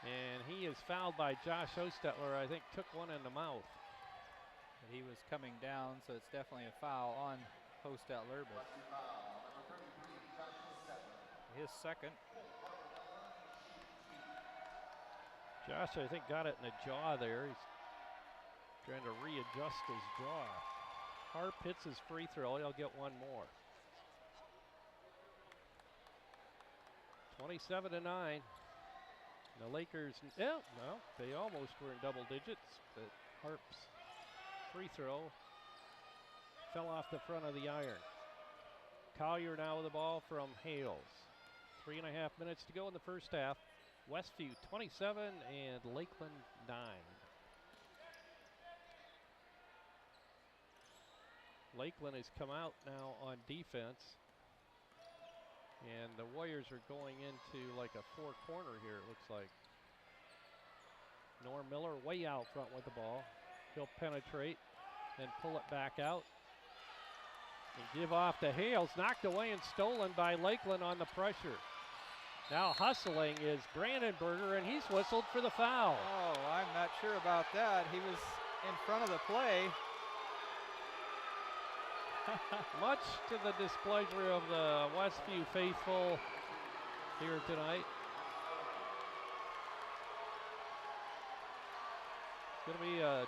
Speaker 1: and he is fouled by Josh Hostetler. I think took one in the mouth.
Speaker 3: But he was coming down, so it's definitely a foul on Hostetler, but his second.
Speaker 1: Josh, I think, got it in the jaw there. He's trying to readjust his jaw. Harp hits his free throw. He'll get one more. 27-9. The Lakers, no, they almost were in double digits, but Harp's free throw fell off the front of the iron. Collier now with the ball from Hales. 3.5 minutes to go in the first half. Westview 27 and Lakeland 9. Lakeland has come out now on defense, and the Warriors are going into like a four-corner here, it looks like. Norm Miller way out front with the ball. He'll penetrate and pull it back out and give off to Hales. Knocked away and stolen by Lakeland on the pressure. Now hustling is Brandon Berger, and he's whistled for the foul.
Speaker 3: Oh, I'm not sure about that. He was in front of the play.
Speaker 1: Much to the displeasure of the Westview faithful here tonight. It's going to be a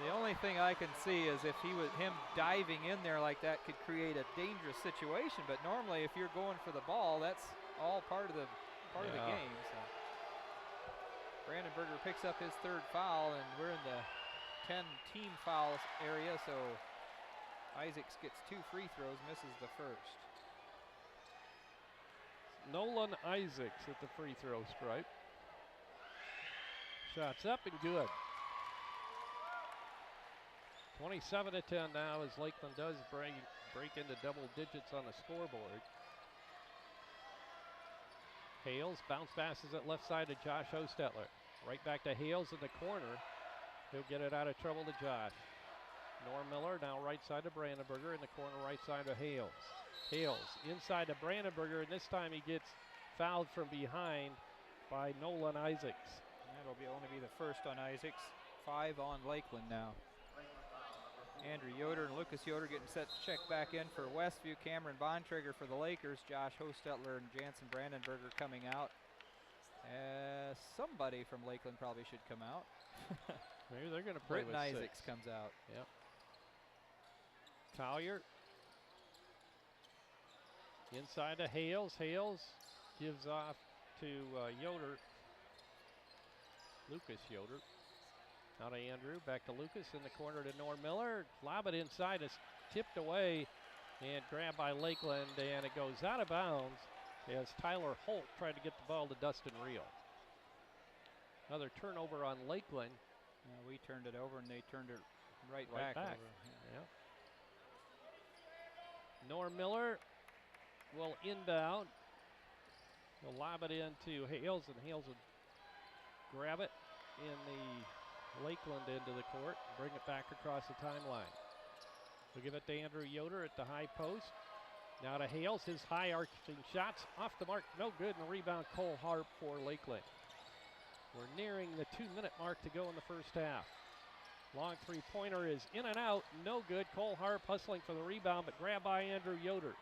Speaker 3: The only thing I can see is if him diving in there like that could create a dangerous situation. But normally, if you're going for the ball, that's all part of the game. So Brandenburger picks up his 3rd foul, and we're in the 10 team foul area. So Isaacs gets 2 free throws, misses the first.
Speaker 1: Nolan Isaacs at the free throw stripe. Shots up and good. 27-10 now as Lakeland does break into double digits on the scoreboard. Hales bounce passes it left side to Josh Hostetler. Right back to Hales in the corner. He'll get it out of trouble to Josh. Norm Miller now right side to Brandenburger in the corner right side to Hales. Hales inside to Brandenburger, and this time he gets fouled from behind by Nolan Isaacs.
Speaker 3: That'll only be the first on Isaacs. 5 on Lakeland now. Andrew Yoder and Lucas Yoder getting set to check back in for Westview. Cameron Bontrager for the Lakers. Josh Hostetler and Jansen Brandenburger coming out. Somebody from Lakeland probably should come out.
Speaker 1: Maybe they're going to play
Speaker 3: Britton
Speaker 1: with
Speaker 3: Isaacs
Speaker 1: 6.
Speaker 3: comes out.
Speaker 1: Yep. Collier. Inside to Hales. Hales gives off to Yoder. Lucas Yoder. Now to Andrew, back to Lucas in the corner to Norm Miller. Lob it inside, is tipped away and grabbed by Lakeland, and it goes out of bounds as Tyler Holt tried to get the ball to Dustin Reel. Another turnover on Lakeland.
Speaker 3: We turned it over and they turned it right back. Over.
Speaker 1: Yeah. Norm Miller will inbound. He'll lob it into Hales, and Hales will grab it in the Lakeland end of the court, bring it back across the timeline. We'll give it to Andrew Yoder at the high post. Now to Hales, his high arching shots off the mark, no good, and the rebound Cole Harp for Lakeland. We're nearing the 2-minute mark to go in the first half. Long 3-pointer is in and out, no good. Cole Harp hustling for the rebound, but grabbed by Andrew Yoder.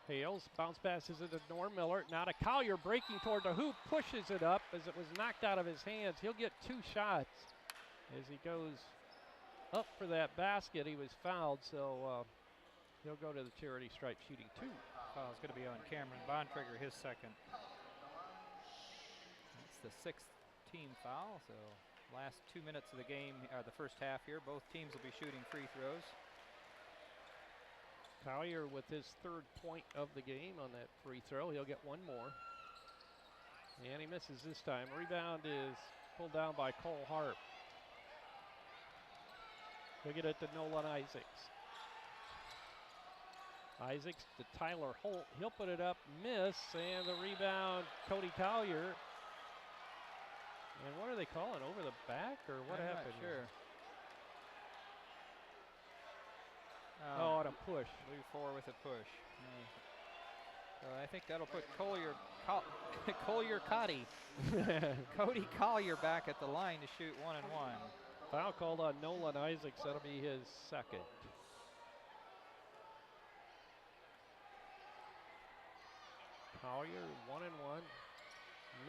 Speaker 1: Hales bounce passes it to Norm Miller. Now to Collier, breaking toward the hoop, pushes it up as it was knocked out of his hands. He'll get 2 shots as he goes up for that basket. He was fouled, so he'll go to the charity stripe shooting 2.
Speaker 3: Foul's going to be on Cameron Bontrager, his second. It's the 6th team foul, so last 2 minutes of the game, the first half here. Both teams will be shooting free throws.
Speaker 1: Collier with his 3rd point of the game on that free throw. He'll get 1 more. And he misses this time. Rebound is pulled down by Cole Harp. He'll get it to Nolan Isaacs. Isaacs to Tyler Holt. He'll put it up, miss, and the rebound, Cody Collier. And what are they calling? Over the back, or what happened?
Speaker 3: I'm not sure.
Speaker 1: Oh, on a push.
Speaker 3: Move forward with a push. So I think that'll put Collier Cotty. Cody Collier back at the line to shoot 1-and-1.
Speaker 1: Foul called on Nolan Isaacs. That'll be his 2nd. Collier 1-and-1.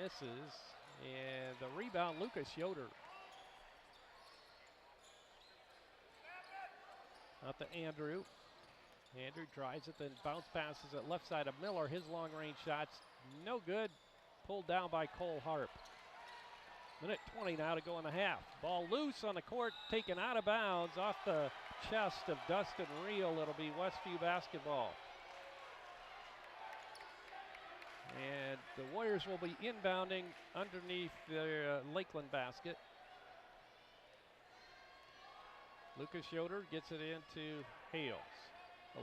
Speaker 1: Misses. And the rebound, Lucas Yoder. Out to Andrew. Andrew drives it, then bounce passes it left side of Miller. His long-range shots, no good. Pulled down by Cole Harp. Minute 20 now to go in the half. Ball loose on the court, taken out of bounds off the chest of Dustin Reel. It'll be Westview basketball. And the Warriors will be inbounding underneath the Lakeland basket. Lucas Yoder gets it into Hales.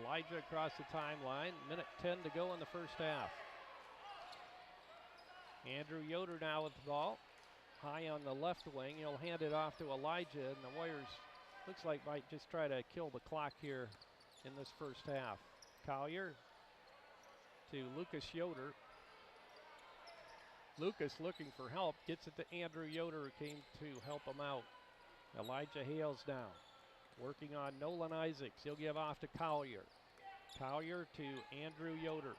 Speaker 1: Elijah across the timeline. Minute 10 to go in the first half. Andrew Yoder now with the ball. High on the left wing. He'll hand it off to Elijah, and the Warriors looks like might just try to kill the clock here in this first half. Collier to Lucas Yoder. Lucas looking for help. Gets it to Andrew Yoder, who came to help him out. Elijah Hales down. Working on Nolan Isaacs. He'll give off to Collier. Collier to Andrew Yoder.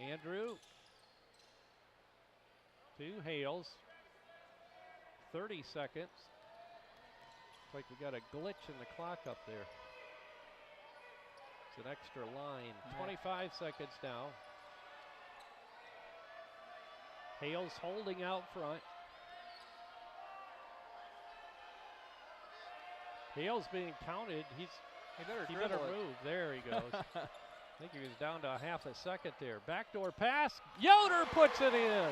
Speaker 1: Andrew to Hales. 30 seconds. Looks like we got a glitch in the clock up there. It's an extra line. 25 seconds now. Hales holding out front. Hales being counted. He better move. There he goes. I think he was down to a half a second there. Backdoor pass. Yoder puts it in.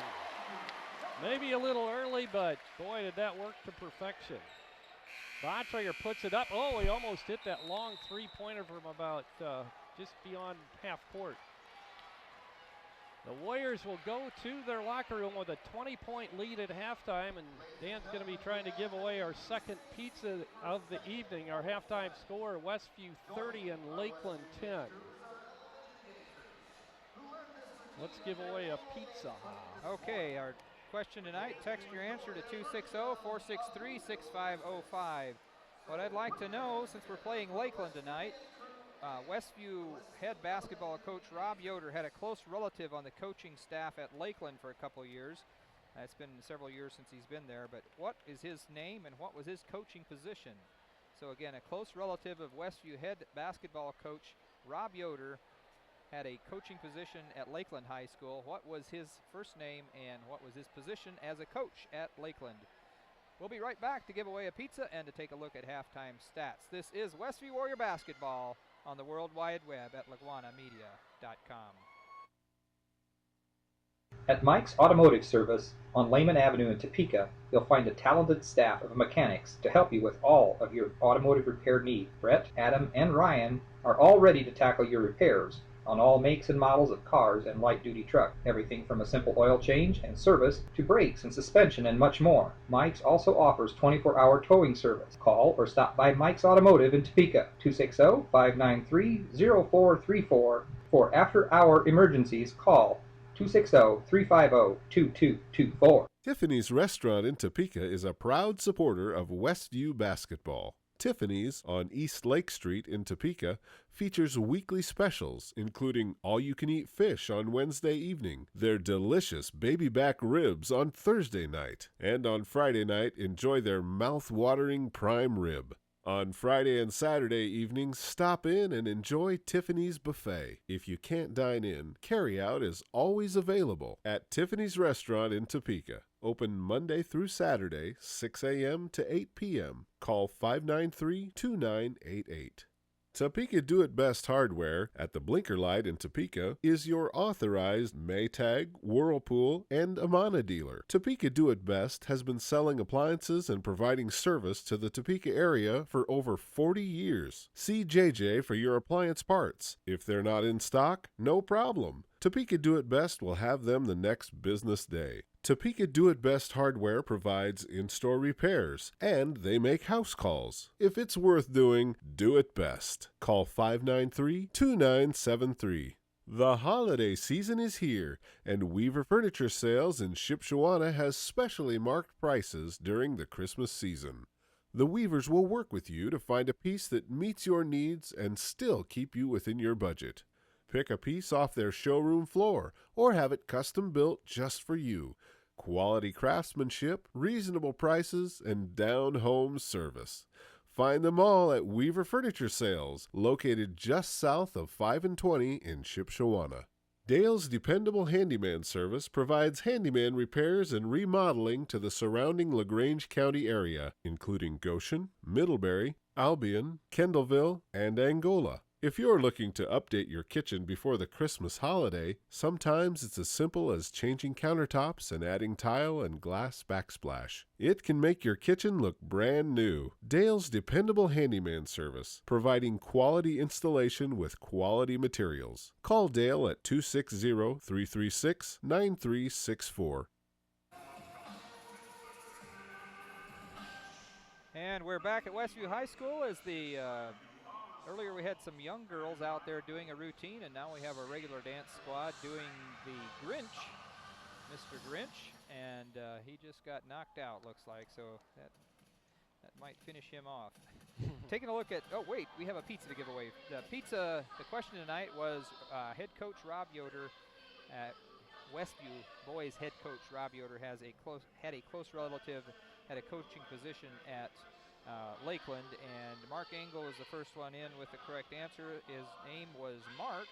Speaker 1: Maybe a little early, but boy, did that work to perfection. Bontrager puts it up. Oh, he almost hit that long three-pointer from about just beyond half court. The Warriors will go to their locker room with a 20-point lead at halftime, and Dan's going to be trying to give away our second pizza of the evening. Our halftime score, Westview 30 and Lakeland 10. Let's give away a pizza.
Speaker 3: Okay, our question tonight, text your answer to 260-463-6505. What I'd like to know, since we're playing Lakeland tonight, Westview head basketball coach Rob Yoder had a close relative on the coaching staff at Lakeland for a couple of years. It's been several years since he's been there, but what is his name and what was his coaching position? So again, a close relative of Westview head basketball coach Rob Yoder had a coaching position at Lakeland High School. What was his first name and what was his position as a coach at Lakeland? We'll be right back to give away a pizza and to take a look at halftime stats. This is Westview Warrior Basketball on the World Wide Web at LaguanaMedia.com.
Speaker 5: At Mike's Automotive Service on Lehman Avenue in Topeka, you'll find a talented staff of mechanics to help you with all of your automotive repair needs. Brett, Adam, and Ryan are all ready to tackle your repairs on all makes and models of cars and light-duty trucks. Everything from a simple oil change and service to brakes and suspension and much more. Mike's also offers 24-hour towing service. Call or stop by Mike's Automotive in Topeka, 260-593-0434. For after-hour emergencies, call 260-350-2224.
Speaker 2: Tiffany's Restaurant in Topeka is a proud supporter of Westview basketball. Tiffany's on East Lake Street in Topeka features weekly specials, including all-you-can-eat fish on Wednesday evening, their delicious baby back ribs on Thursday night, and on Friday night, enjoy their mouth-watering prime rib. On Friday and Saturday evenings, stop in and enjoy Tiffany's Buffet. If you can't dine in, carry-out is always available at Tiffany's Restaurant in Topeka. Open Monday through Saturday, 6 a.m. to 8 p.m. Call 593-2988. Topeka Do-It-Best Hardware at the Blinker Light in Topeka is your authorized Maytag, Whirlpool, and Amana dealer. Topeka Do-It-Best has been selling appliances and providing service to the Topeka area for over 40 years. See JJ for your appliance parts. If they're not in stock, no problem. Topeka Do-It-Best will have them the next business day. Topeka Do-It-Best Hardware provides in-store repairs, and they make house calls. If it's worth doing, do it best. Call 593-2973. The holiday season is here, and Weaver Furniture Sales in Shipshewana has specially marked prices during the Christmas season. The Weavers will work with you to find a piece that meets your needs and still keep you within your budget. Pick a piece off their showroom floor or have it custom built just for you. Quality craftsmanship, reasonable prices, and down-home service. Find them all at Weaver Furniture Sales, located just south of 5 and 20 in Shipshewana. Dale's Dependable Handyman Service provides handyman repairs and remodeling to the surrounding LaGrange County area, including Goshen, Middlebury, Albion, Kendallville, and Angola. If you're looking to update your kitchen before the Christmas holiday, sometimes it's as simple as changing countertops and adding tile and glass backsplash. It can make your kitchen look brand new. Dale's Dependable Handyman Service, providing quality installation with quality materials. Call Dale at 260-336-9364.
Speaker 3: And we're back at Westview High School as the earlier we had some young girls out there doing a routine, and now we have a regular dance squad doing the Grinch, Mr. Grinch, and he just got knocked out, looks like, so that might finish him off. Taking a look at, oh wait, we have a pizza to give away. The question tonight was head coach Rob Yoder at Westview boys head coach Rob Yoder had a close relative at a coaching position at Lakeland, and Mark Engel was the first one in with the correct answer. His name was Mark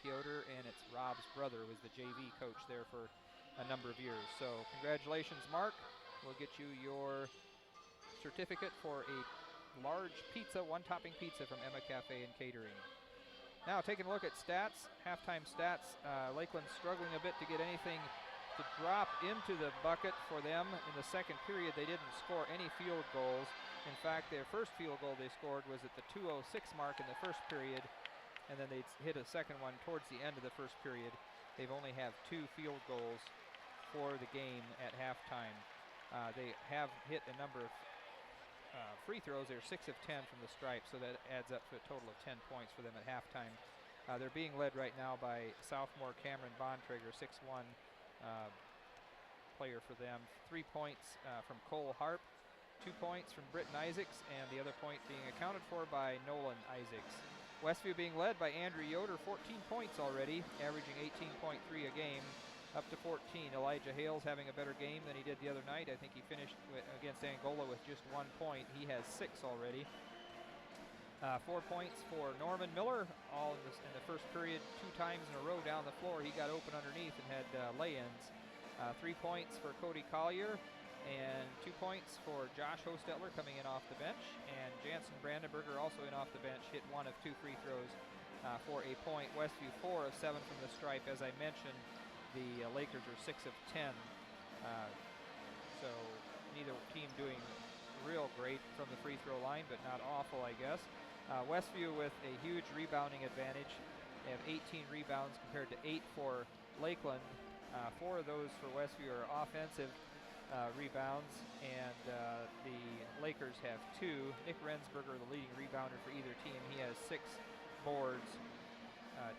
Speaker 3: Yoder, and it's Rob's brother, who was the JV coach there for a number of years. So congratulations, Mark. We'll get you your certificate for a large pizza, one-topping pizza from Emma Cafe and Catering. Now taking a look at stats, halftime stats. Lakeland struggling a bit to get anything to drop into the bucket for them. In the second period, they didn't score any field goals. In fact, their first field goal they scored was at the 2:06 mark in the first period, and then they hit a second one towards the end of the first period. They've only have 2 field goals for the game at halftime. They have hit a number of free throws. They're 6 of 10 from the stripe, so that adds up to a total of 10 points for them at halftime. They're being led right now by sophomore Cameron Bontrager, 6'1", player for them. 3 points from Cole Harp, 2 points from Britton Isaacs, and the other point being accounted for by Nolan Isaacs. Westview being led by Andrew Yoder, 14 points already, averaging 18.3 a game, up to 14. Elijah Hales having a better game than he did the other night. I think he finished against Angola with just 1 point. He has 6 already. 4 points for Norman Miller, all in the first period, 2 times in a row down the floor. He got open underneath and had lay-ins. 3 points for Cody Collier, and 2 points for Josh Hostetler coming in off the bench. And Jansen Brandenberger also in off the bench, hit 1 of 2 free throws for a point. Westview 4 of 7 from the stripe. As I mentioned, the Lakers are 6 of 10. So neither team doing real great from the free throw line, but not awful, I guess. Westview with a huge rebounding advantage. They have 18 rebounds compared to 8 for Lakeland. 4 of those for Westview are offensive rebounds, and the Lakers have 2. Nick Rensberger, the leading rebounder for either team, he has 6 boards.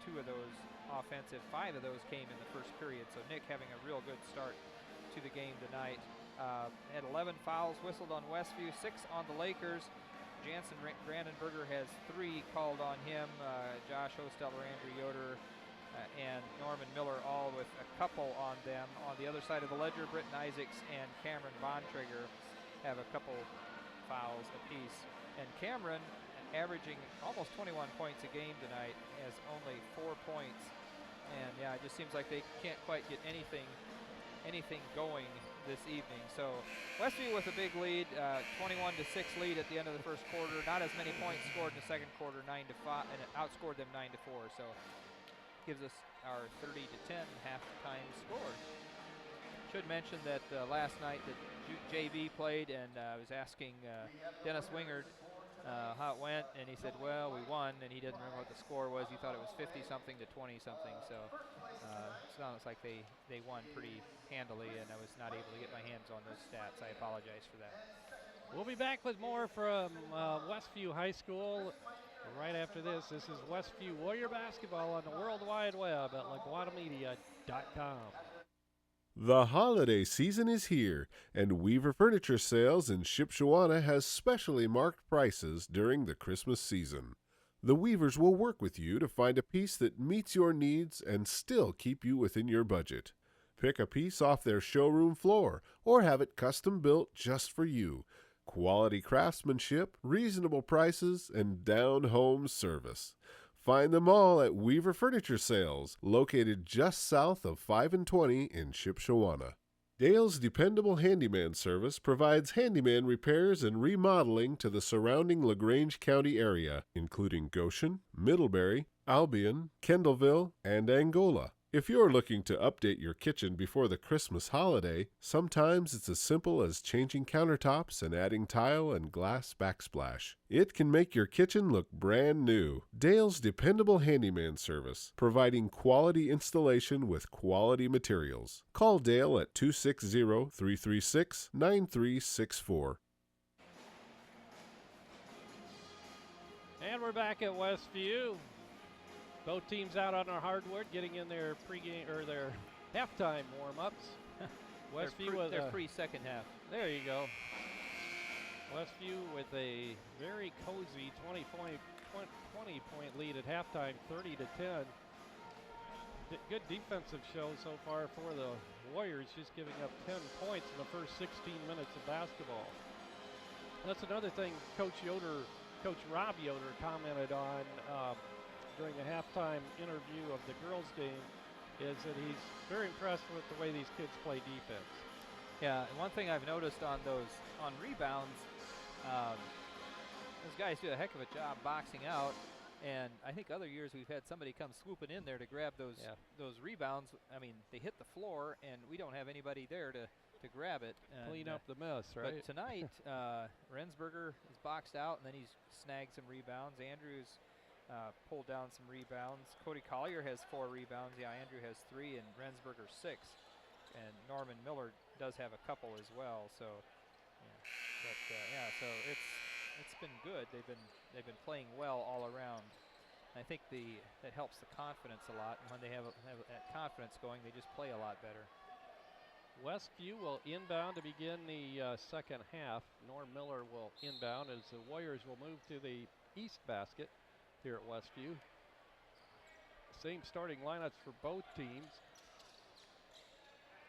Speaker 3: 2 of those offensive, 5 of those came in the first period. So Nick having a real good start to the game tonight. Had 11 fouls whistled on Westview, 6 on the Lakers. Jansen Brandenberger has 3 called on him. Josh Hostetler, Andrew Yoder, and Norman Miller all with a couple on them. On the other side of the ledger, Britton Isaacs and Cameron Bontrager have a couple fouls apiece. And Cameron, averaging almost 21 points a game tonight, has only 4 points. And yeah, it just seems like they can't quite get anything going this evening. So Westview with a big lead, 21-6 lead at the end of the first quarter. Not as many points scored in the second quarter, 9-5, and it outscored them 9-4. So gives us our 30-10 halftime score. Should mention that last night that JV played, and I was asking Dennis Wingard how it went, and he said, well, we won, and he didn't remember what the score was. He thought it was 50-something to 20-something, so it sounds like they won pretty handily, and I was not able to get my hands on those stats. I apologize for that.
Speaker 1: We'll be back with more from Westview High School right after this. This is Westview Warrior Basketball on the World Wide Web at LaguanaMedia.com.
Speaker 2: The holiday season is here, and Weaver Furniture Sales in Shipshewana has specially marked prices during the Christmas season. The Weavers will work with you to find a piece that meets your needs and still keep you within your budget. Pick a piece off their showroom floor or have it custom built just for you. Quality craftsmanship, reasonable prices, and down-home service. Find them all at Weaver Furniture Sales, located just south of 5 and 20 in Shipshewana. Dale's Dependable Handyman Service provides handyman repairs and remodeling to the surrounding LaGrange County area, including Goshen, Middlebury, Albion, Kendallville, and Angola. If you're looking to update your kitchen before the Christmas holiday, sometimes it's as simple as changing countertops and adding tile and glass backsplash. It can make your kitchen look brand new. Dale's Dependable Handyman Service, providing quality installation with quality materials. Call Dale at 260-336-9364.
Speaker 1: And we're back at Westview. Both teams out on our hardwood, getting in their pregame or their halftime warm-ups. Westview with
Speaker 3: their pre-second half.
Speaker 1: There you go. Westview with a very cozy 20-point lead at halftime, 30-10. Good defensive show so far for the Warriors, just giving up 10 points in the first 16 minutes of basketball. That's another thing Coach Rob Yoder commented on during the halftime interview of the girls' game, is that he's very impressed with the way these kids play defense.
Speaker 3: Yeah, and one thing I've noticed on rebounds, those guys do a heck of a job boxing out. And I think other years we've had somebody come swooping in there to grab those rebounds. I mean, they hit the floor, and we don't have anybody there to grab it. And,
Speaker 1: clean up the mess, right?
Speaker 3: But tonight, Rensberger is boxed out, and then he's snagged some rebounds. Andrews pulled down some rebounds. Cody Collier has 4 rebounds. Yeah, Andrew has 3, and Rensberger 6. And Norman Miller does have a couple as well. So, so it's been good. They've been playing well all around. I think that helps the confidence a lot. And when they have that confidence going, they just play a lot better.
Speaker 1: Westview will inbound to begin the second half. Norm Miller will inbound as the Warriors will move to the east basket here at Westview. Same starting lineups for both teams.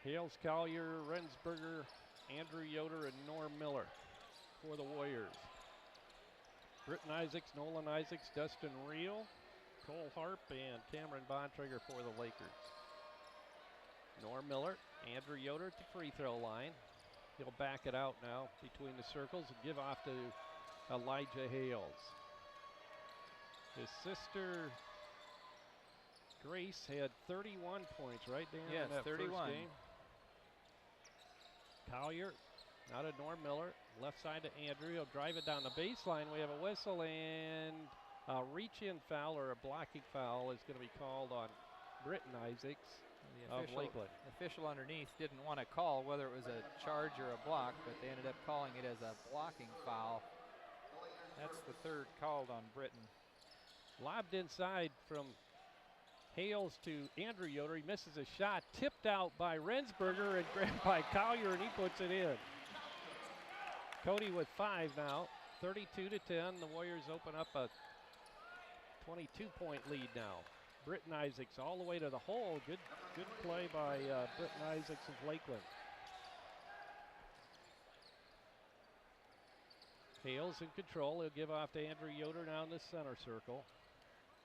Speaker 1: Hales, Collier, Rensberger, Andrew Yoder, and Norm Miller for the Warriors. Britton Isaacs, Nolan Isaacs, Dustin Reel, Cole Harp, and Cameron Bontrager for the Lakers. Norm Miller, Andrew Yoder at the free throw line. He'll back it out now between the circles and give off to Elijah Hales. His sister Grace had 31 points, right, Dan?
Speaker 3: Yes,
Speaker 1: in that
Speaker 3: 31.
Speaker 1: First game. Collier, now to Norm Miller, left side to Andrew. He'll drive it down the baseline. We have a whistle, and a reach-in foul or a blocking foul is going to be called on Britton Isaacs of Lakeland.
Speaker 3: The official underneath didn't want to call whether it was a charge or a block, but they ended up calling it as a blocking foul. That's the third called on Britton.
Speaker 1: Lobbed inside from Hales to Andrew Yoder. He misses a shot, tipped out by Rensberger and grabbed by Collier, and he puts it in. Cody with 5 now, 32-10. The Warriors open up a 22-point lead now. Britton Isaacs all the way to the hole. Good play by Britton Isaacs of Lakeland. Hales in control. He'll give off to Andrew Yoder now in the center circle.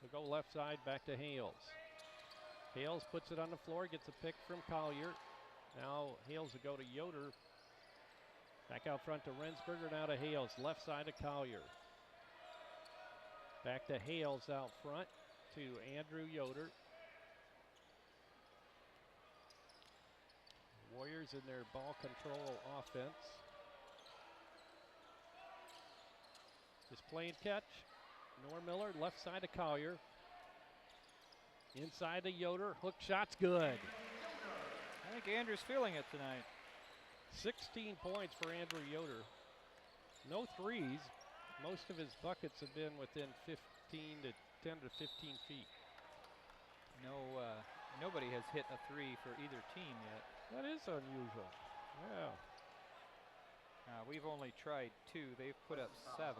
Speaker 1: We'll go left side back to Hales. Hales puts it on the floor, gets a pick from Collier. Now Hales will go to Yoder. Back out front to Rensberger, now to Hales. Left side to Collier. Back to Hales out front to Andrew Yoder. Warriors in their ball control offense. Just playing catch. Norm Miller, left side to Collier. Inside to Yoder, hook shot's good.
Speaker 3: I think Andrew's feeling it tonight.
Speaker 1: 16 points for Andrew Yoder. No threes. Most of his buckets have been within 10 to 15 feet.
Speaker 3: Nobody has hit a 3 for either team yet.
Speaker 1: That is unusual. Yeah.
Speaker 3: We've only tried 2. They've put up 7.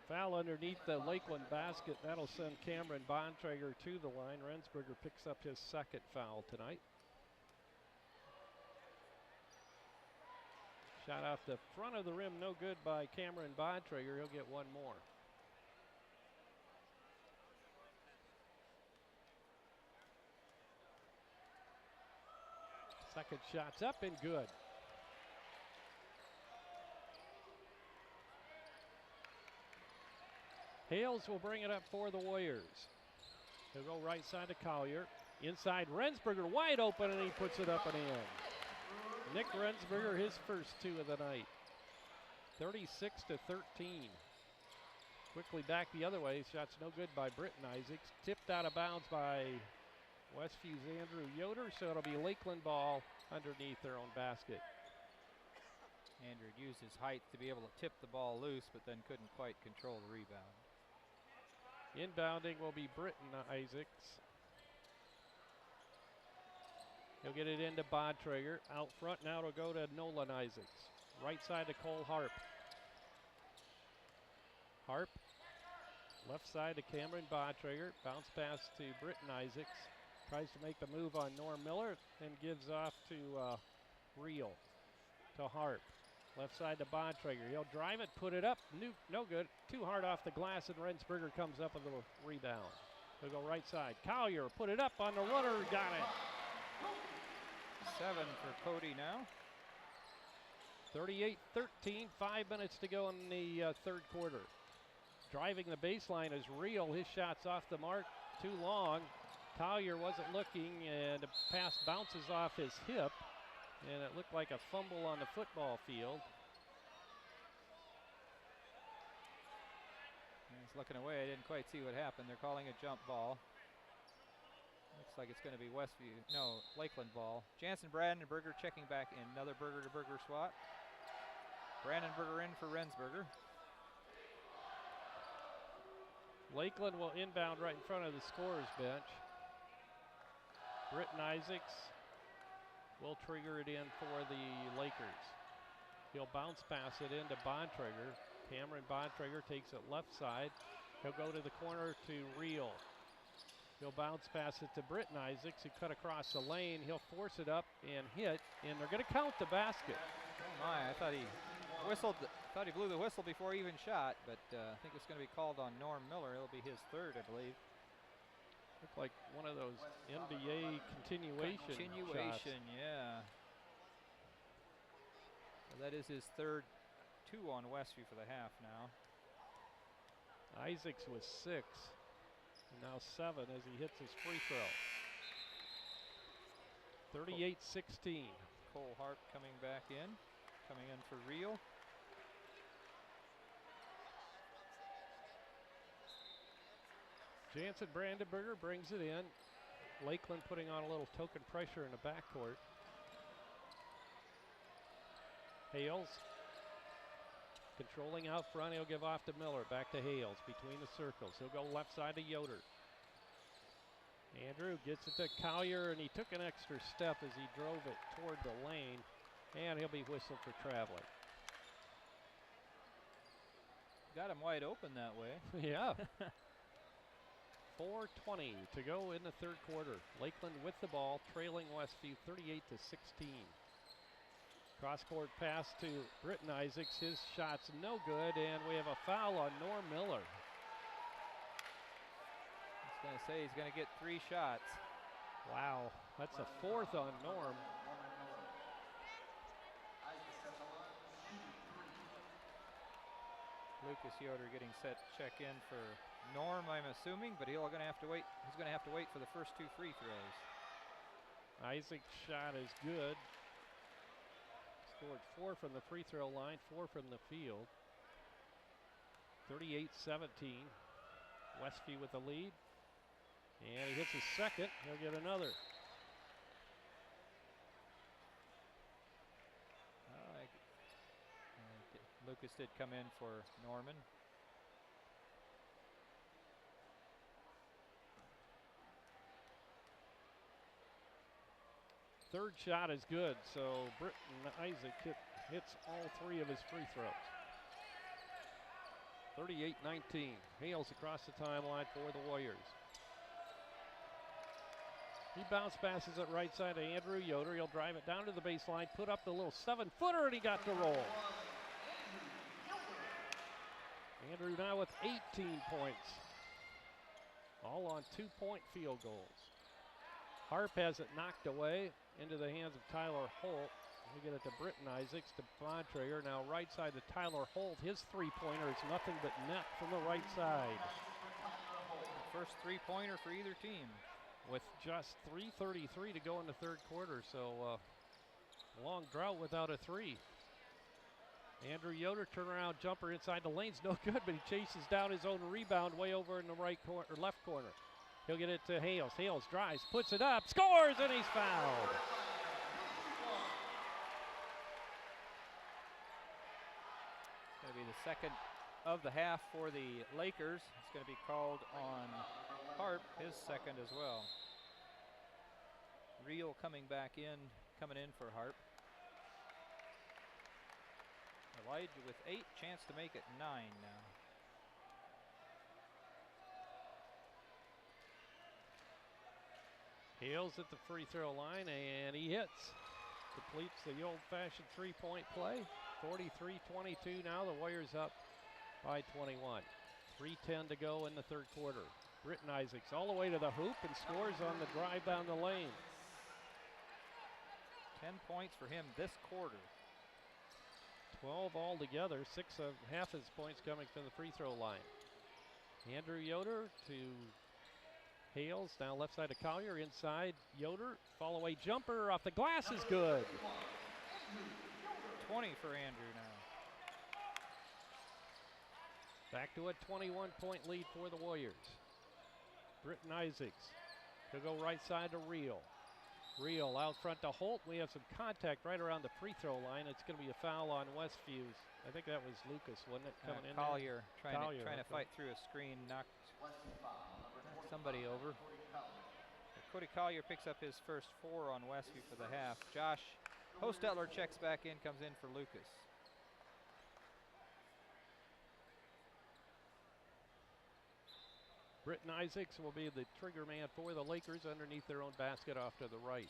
Speaker 1: Foul underneath the Lakeland basket. That'll send Cameron Bontrager to the line. Rensberger picks up his second foul tonight. Shot off the front of the rim, no good by Cameron Bontrager. He'll get one more. Second shot's up and good. Hales will bring it up for the Warriors. He'll go right side to Collier. Inside, Rensberger wide open, and he puts it up and in. Nick Rensberger, his first 2 of the night. 36-13. Quickly back the other way. Shot's no good by Britton Isaacs. Tipped out of bounds by Westview's Andrew Yoder, so it'll be Lakeland ball underneath their own basket.
Speaker 3: Andrew used his height to be able to tip the ball loose, but then couldn't quite control the rebound.
Speaker 1: Inbounding will be Britton Isaacs. He'll get it into Bontrager. Out front now to go to Nolan Isaacs. Right side to Cole Harp. Harp Left side to Cameron Bontrager. Bounce pass to Britton Isaacs. Tries to make the move on Norm Miller and gives off to Reel. To Harp. Left side to Bontrager. He'll drive it, put it up. No good. Too hard off the glass, and Rensberger comes up with a rebound. He'll go right side. Collier put it up on the runner. Got it.
Speaker 3: 7 for Cody now.
Speaker 1: 38-13. 5 minutes to go in the third quarter. Driving the baseline is Reel. His shot's off the mark. Too long. Collier wasn't looking, and the pass bounces off his hip, and it looked like a fumble on the football field.
Speaker 3: He's looking away. I didn't quite see what happened. They're calling a jump ball. Looks like it's going to be Lakeland ball. Jansen Brandenburger checking back in. Another Burger to Burger swat. Brandenburger in for Rensberger.
Speaker 1: Lakeland will inbound right in front of the scorer's bench. Britton Isaacs will trigger it in for the Lakers. He'll bounce pass it into Bontrager. Cameron Bontrager takes it left side. He'll go to the corner to Reel. He'll bounce pass it to Britton Isaacs, who cut across the lane. He'll force it up and hit, and they're going to count the basket.
Speaker 3: Oh my, I thought he whistled. Thought he blew the whistle before he even shot, but I think it's going to be called on Norm Miller. It'll be his third, I believe.
Speaker 1: Looked like one of those NBA continuation shots.
Speaker 3: Yeah. Well, that is his third. 2 on Westview for the half now.
Speaker 1: Isaacs was 6, and now 7 as he hits his free throw. 38-16.
Speaker 3: Cole Harp coming back in. Coming in for Reel.
Speaker 1: Jansen Brandenburger brings it in. Lakeland putting on a little token pressure in the backcourt. Hales controlling out front. He'll give off to Miller. Back to Hales between the circles. He'll go left side to Yoder. Andrew gets it to Collier, and he took an extra step as he drove it toward the lane, and he'll be whistled for traveling.
Speaker 3: Got him wide open that way.
Speaker 1: Yeah. 4:20 to go in the third quarter. Lakeland with the ball, trailing Westview 38-16. Cross-court pass to Britton Isaacs. His shot's no good, and we have a foul on Norm Miller.
Speaker 3: I was going to say he's going to get 3 shots.
Speaker 1: Wow, that's a 4th on Norm.
Speaker 3: Lucas Yoder getting set to check in for Norm, I'm assuming, but he's going to have to wait. He's going to have to wait for the first 2 free throws.
Speaker 1: Isaac's shot is good. Scored 4 from the free throw line, 4 from the field. 38-17. Westview with the lead. And he hits his second. He'll get another.
Speaker 3: Lucas did come in for Norman.
Speaker 1: Third shot is good, so Britton Isaac hits all 3 of his free throws. 38-19. Hales across the timeline for the Warriors. He bounce passes it right side to Andrew Yoder. He'll drive it down to the baseline, put up the little 7-footer, and he got the roll. Andrew now with 18 points. All on 2-point field goals. Harp has it knocked away into the hands of Tyler Holt. We get it to Britton Isaacs, to Bontrager. Now right side to Tyler Holt. His 3-pointer is nothing but net from the right side.
Speaker 3: First 3-pointer for either team.
Speaker 1: With just 3:33 to go in the third quarter, so long drought without a 3. Andrew Yoder turnaround jumper inside the lane's no good, but he chases down his own rebound way over in the right corner or left corner. He'll get it to Hales. Hales drives, puts it up, scores, and he's fouled.
Speaker 3: It's going to be the second of the half for the Lakers. It's going to be called on Harp, his second as well. Reel coming in for Harp. Elijah with 8, chance to make it 9 now.
Speaker 1: Hales at the free throw line, and he hits. Completes the old-fashioned three-point play. 43-22 now. The Warriors up by 21. 3:10 to go in the third quarter. Britton Isaacs all the way to the hoop and scores on the drive down the lane.
Speaker 3: 10 points for him this quarter.
Speaker 1: 12 altogether, half his points coming from the free throw line. Andrew Yoder to Hales, now left side of Collier, inside Yoder, fall away jumper off the glass is good.
Speaker 3: 20 for Andrew now.
Speaker 1: Back to a 21-point lead for the Warriors. Britton Isaacs, he'll go right side to Reel. Reel out front to Holt. We have some contact right around the free throw line. It's going to be a foul on Westview's. I think that was Lucas, wasn't it, coming in
Speaker 3: Collier
Speaker 1: there?
Speaker 3: trying to fight through a screen, knocked somebody over. Cody Collier picks up his first 4 on Westview for the half. Josh Hostetler checks back in, comes in for Lucas.
Speaker 1: Britton Isaacs will be the trigger man for the Lakers underneath their own basket off to the right.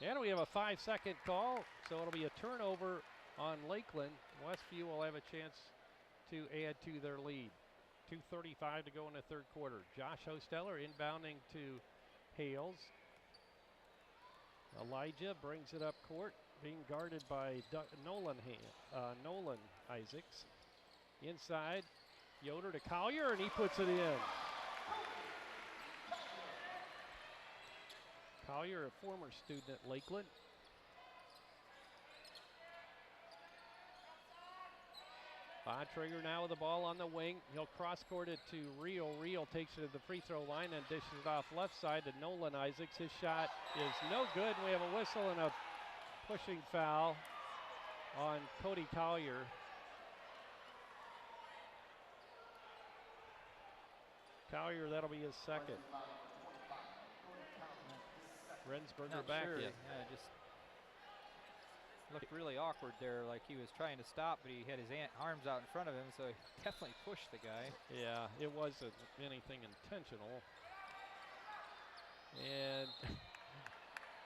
Speaker 1: And we have a 5-second call, so it'll be a turnover on Lakeland. Westview will have a chance to add to their lead. 2:35 to go in the third quarter. Josh Hosteller inbounding to Hales. Elijah brings it up court, being guarded by Nolan Isaacs. Inside, Yoder to Collier, and he puts it in. Collier, a former student at Lakeland. Bontrager now with the ball on the wing. He'll cross-court it to Reel. Reel takes it to the free throw line and dishes it off left side to Nolan Isaacs. His shot is no good. We have a whistle and a pushing foul on Cody Collier. Collier, that'll be his second. Rensberger back in.
Speaker 3: Yeah, just looked really awkward there, like he was trying to stop, but he had his arms out in front of him, so he definitely pushed the guy.
Speaker 1: Yeah, it wasn't anything intentional. And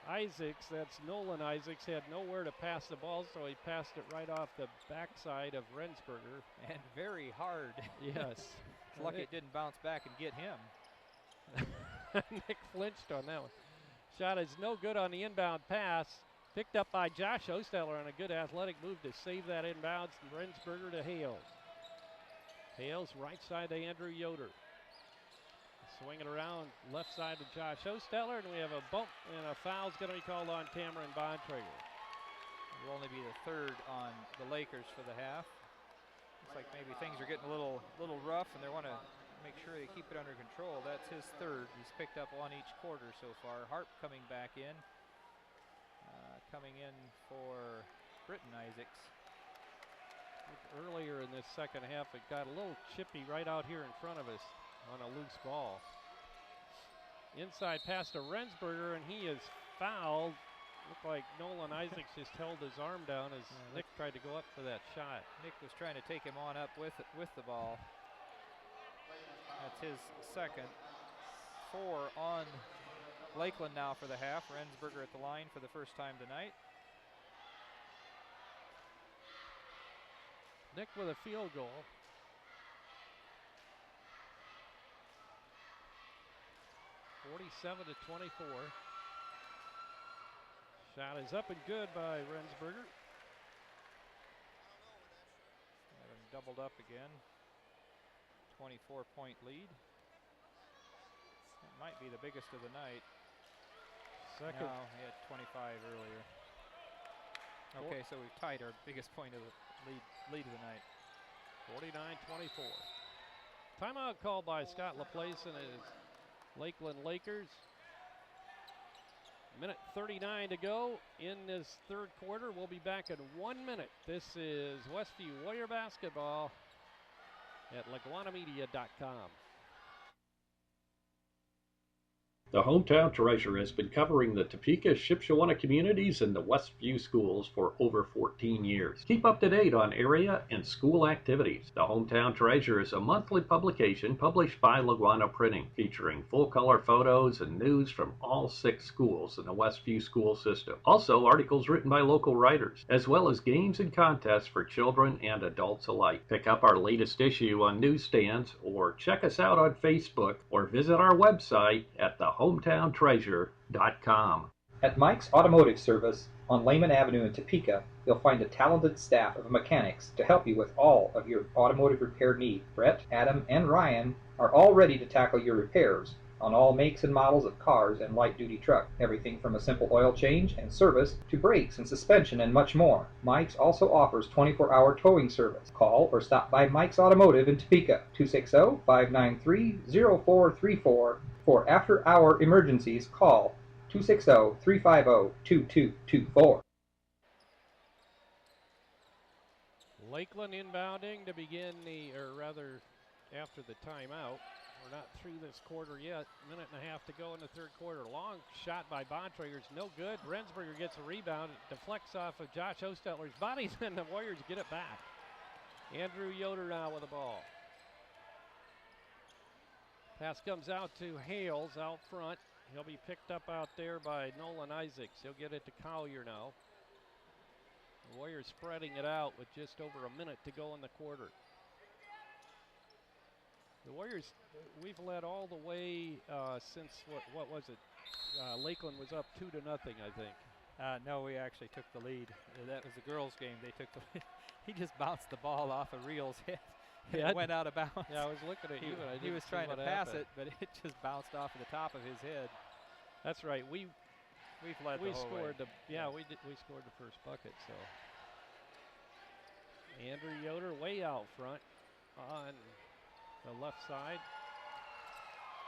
Speaker 1: Isaacs, that's Nolan Isaacs, had nowhere to pass the ball, so he passed it right off the backside of Rensberger.
Speaker 3: And very hard.
Speaker 1: Yes.
Speaker 3: It's lucky it didn't bounce back and get him.
Speaker 1: Nick flinched on that one. Shot is no good on the inbound pass. Picked up by Josh Osteller on a good athletic move to save that inbounds. Rensberger to Hales. Hales right side to Andrew Yoder. Swing it around left side to Josh Osteller, and we have a bump and a foul's going to be called on Cameron Bontrager.
Speaker 3: It will only be the third on the Lakers for the half. Looks like maybe things are getting a little rough, and they want to make sure they keep it under control. That's his third. He's picked up one each quarter so far. Harp coming back in. Coming in for Britton Isaacs.
Speaker 1: Earlier in this second half, it got a little chippy right out here in front of us on a loose ball. Inside pass to Rensberger, and he is fouled. Looked like Nolan Isaacs just held his arm down as Nick tried to go up for that shot.
Speaker 3: Nick was trying to take him on up with the ball. That's his second. 4 on Lakeland now for the half. Rensberger at the line for the first time tonight.
Speaker 1: Nick with a field goal. (47-24). Shot is up and good by Rensberger.
Speaker 3: Got him doubled up again. 24-point lead. That might be the biggest of the night.
Speaker 1: Second.
Speaker 3: No, he had 25 earlier. Okay, so we've tied our biggest point of the lead of the night.
Speaker 1: 49-24. Timeout called by Scott LaPlace and his Lakeland Lakers. Minute 39 to go in this third quarter. We'll be back in 1 minute. This is Westview Warrior Basketball at LaguanaMedia.com.
Speaker 4: The Hometown Treasure has been covering the Topeka, Shipshewana communities and the Westview schools for over 14 years. Keep up to date on area and school activities. The Hometown Treasure is a monthly publication published by Laguana Printing, featuring full-color photos and news from all 6 schools in the Westview school system. Also, articles written by local writers, as well as games and contests for children and adults alike. Pick up our latest issue on newsstands, or check us out on Facebook, or visit our website at thehometown.treasure.com.
Speaker 5: At Mike's Automotive Service on Lehman Avenue in Topeka, you'll find a talented staff of mechanics to help you with all of your automotive repair needs. Brett, Adam, and Ryan are all ready to tackle your repairs on all makes and models of cars and light-duty trucks. Everything from a simple oil change and service to brakes and suspension and much more. Mike's also offers 24-hour towing service. Call or stop by Mike's Automotive in Topeka, 260-593-0434. For after-hour emergencies, call 260-350-2224.
Speaker 1: Lakeland inbounding to begin after the timeout. We're not through this quarter yet. Minute and a half to go in the third quarter. Long shot by Bontrager's no good. Rensberger gets a rebound. It deflects off of Josh Ostetler's body, and the Warriors get it back. Andrew Yoder now with the ball. Pass comes out to Hales out front. He'll be picked up out there by Nolan Isaacs. He'll get it to Collier now. The Warriors spreading it out with just over a minute to go in the quarter. The Warriors, we've led all the way since, what was it? Lakeland was up 2-0, I think.
Speaker 3: No, we actually took the lead. That was the girls' game. They took the lead. He just bounced the ball off of Real's head. It went out of bounds.
Speaker 1: Yeah, I was looking at you, and I didn't
Speaker 3: he was
Speaker 1: see
Speaker 3: trying to
Speaker 1: what
Speaker 3: pass
Speaker 1: happened.
Speaker 3: it, but it just bounced off of the top of his head.
Speaker 1: That's right.
Speaker 3: We've led the whole
Speaker 1: scored
Speaker 3: way.
Speaker 1: we scored the first bucket. So Andrew Yoder way out front on the left side.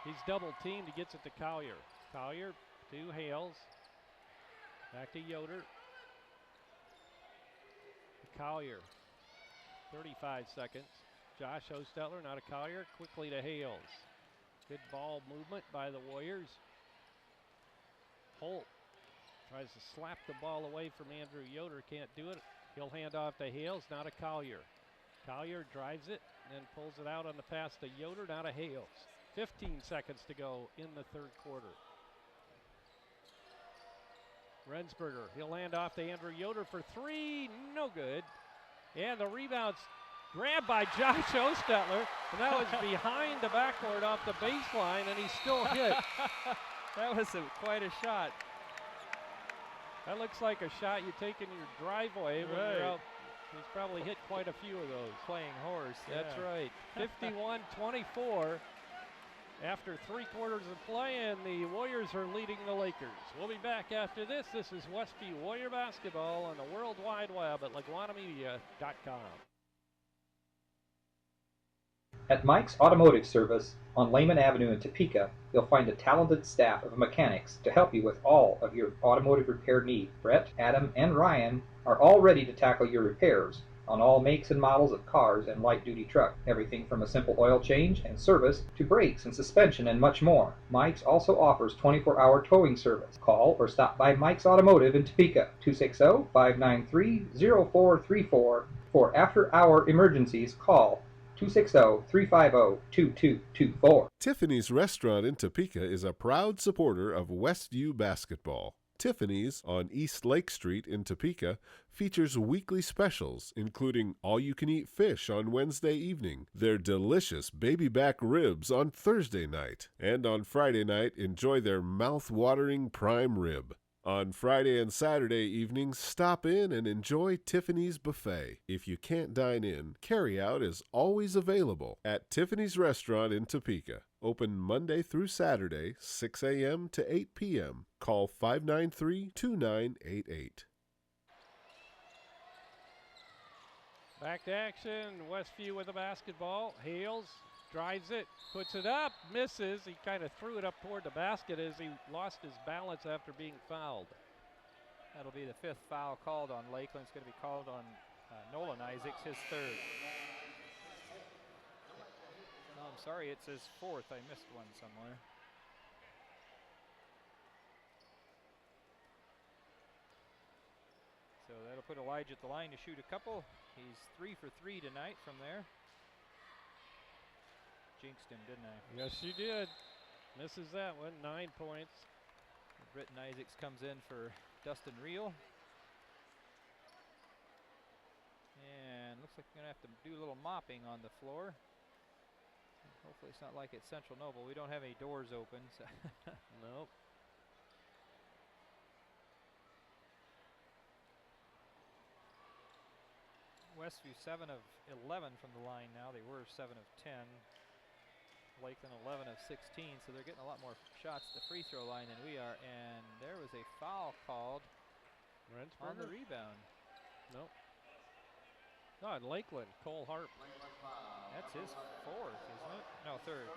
Speaker 1: He's double teamed. He gets it to Collier. Collier to Hales. Back to Yoder. To Collier. 35 seconds. Josh Ostetler, now to Collier. Quickly to Hales. Good ball movement by the Warriors. Holt tries to slap the ball away from Andrew Yoder. Can't do it. He'll hand off to Hales, now to Collier. Collier drives it and then pulls it out on the pass to Yoder, now to Hales. 15 seconds to go in the third quarter. Rensberger, he'll hand off to Andrew Yoder for 3, no good. And the rebound's grabbed by Josh Ostetler, and that was behind the backboard off the baseline, and he still hit.
Speaker 3: That was quite a shot.
Speaker 1: That looks like a shot you take in your driveway when you're out. He's probably hit quite a few of those.
Speaker 3: Playing horse.
Speaker 1: That's right. 51-24 after 3 quarters of play, and the Warriors are leading the Lakers. We'll be back after this. This is Westview Warrior Basketball on the World Wide Web at LaguanaMedia.com.
Speaker 5: At Mike's Automotive Service on Lehman Avenue in Topeka, you'll find a talented staff of mechanics to help you with all of your automotive repair needs. Brett, Adam, and Ryan are all ready to tackle your repairs on all makes and models of cars and light-duty trucks. Everything from a simple oil change and service to brakes and suspension and much more. Mike's also offers 24-hour towing service. Call or stop by Mike's Automotive in Topeka, 260-593-0434. For after-hour emergencies, call 260-350-2224.
Speaker 2: Tiffany's Restaurant in Topeka is a proud supporter of Westview Basketball. Tiffany's on East Lake Street in Topeka features weekly specials, including all-you-can-eat fish on Wednesday evening, their delicious baby back ribs on Thursday night, and on Friday night, enjoy their mouth-watering prime rib. On Friday and Saturday evenings, stop in and enjoy Tiffany's Buffet. If you can't dine in, carry-out is always available at Tiffany's Restaurant in Topeka. Open Monday through Saturday, 6 a.m. to 8 p.m. Call 593-2988.
Speaker 1: Back to action. Westview with the basketball. Hales drives it, puts it up, misses. He kind of threw it up toward the basket as he lost his balance after being fouled.
Speaker 3: That'll be the 5th foul called on Lakeland. It's going to be called on Nolan Isaacs, his 3rd. No, I'm sorry, it's his 4th. I missed one somewhere. that'll put Elijah at the line to shoot a couple. He's 3 for 3 tonight from there. Jinxed him, didn't I?
Speaker 1: Yes, you did. Misses that one, 9 points.
Speaker 3: Britton Isaacs comes in for Dustin Reel. And looks like we're going to have to do a little mopping on the floor. Hopefully it's not like at Central Noble. We don't have any doors open. So
Speaker 1: Nope.
Speaker 3: Westview 7 of 11 from the line now. They were 7 of 10. Lakeland 11 of 16, so they're getting a lot more shots at the free throw line than we are. And there was a foul called on the rebound.
Speaker 1: Nope. No, in Lakeland, Cole Harp.
Speaker 3: That's his 4th, isn't it? No, 3rd.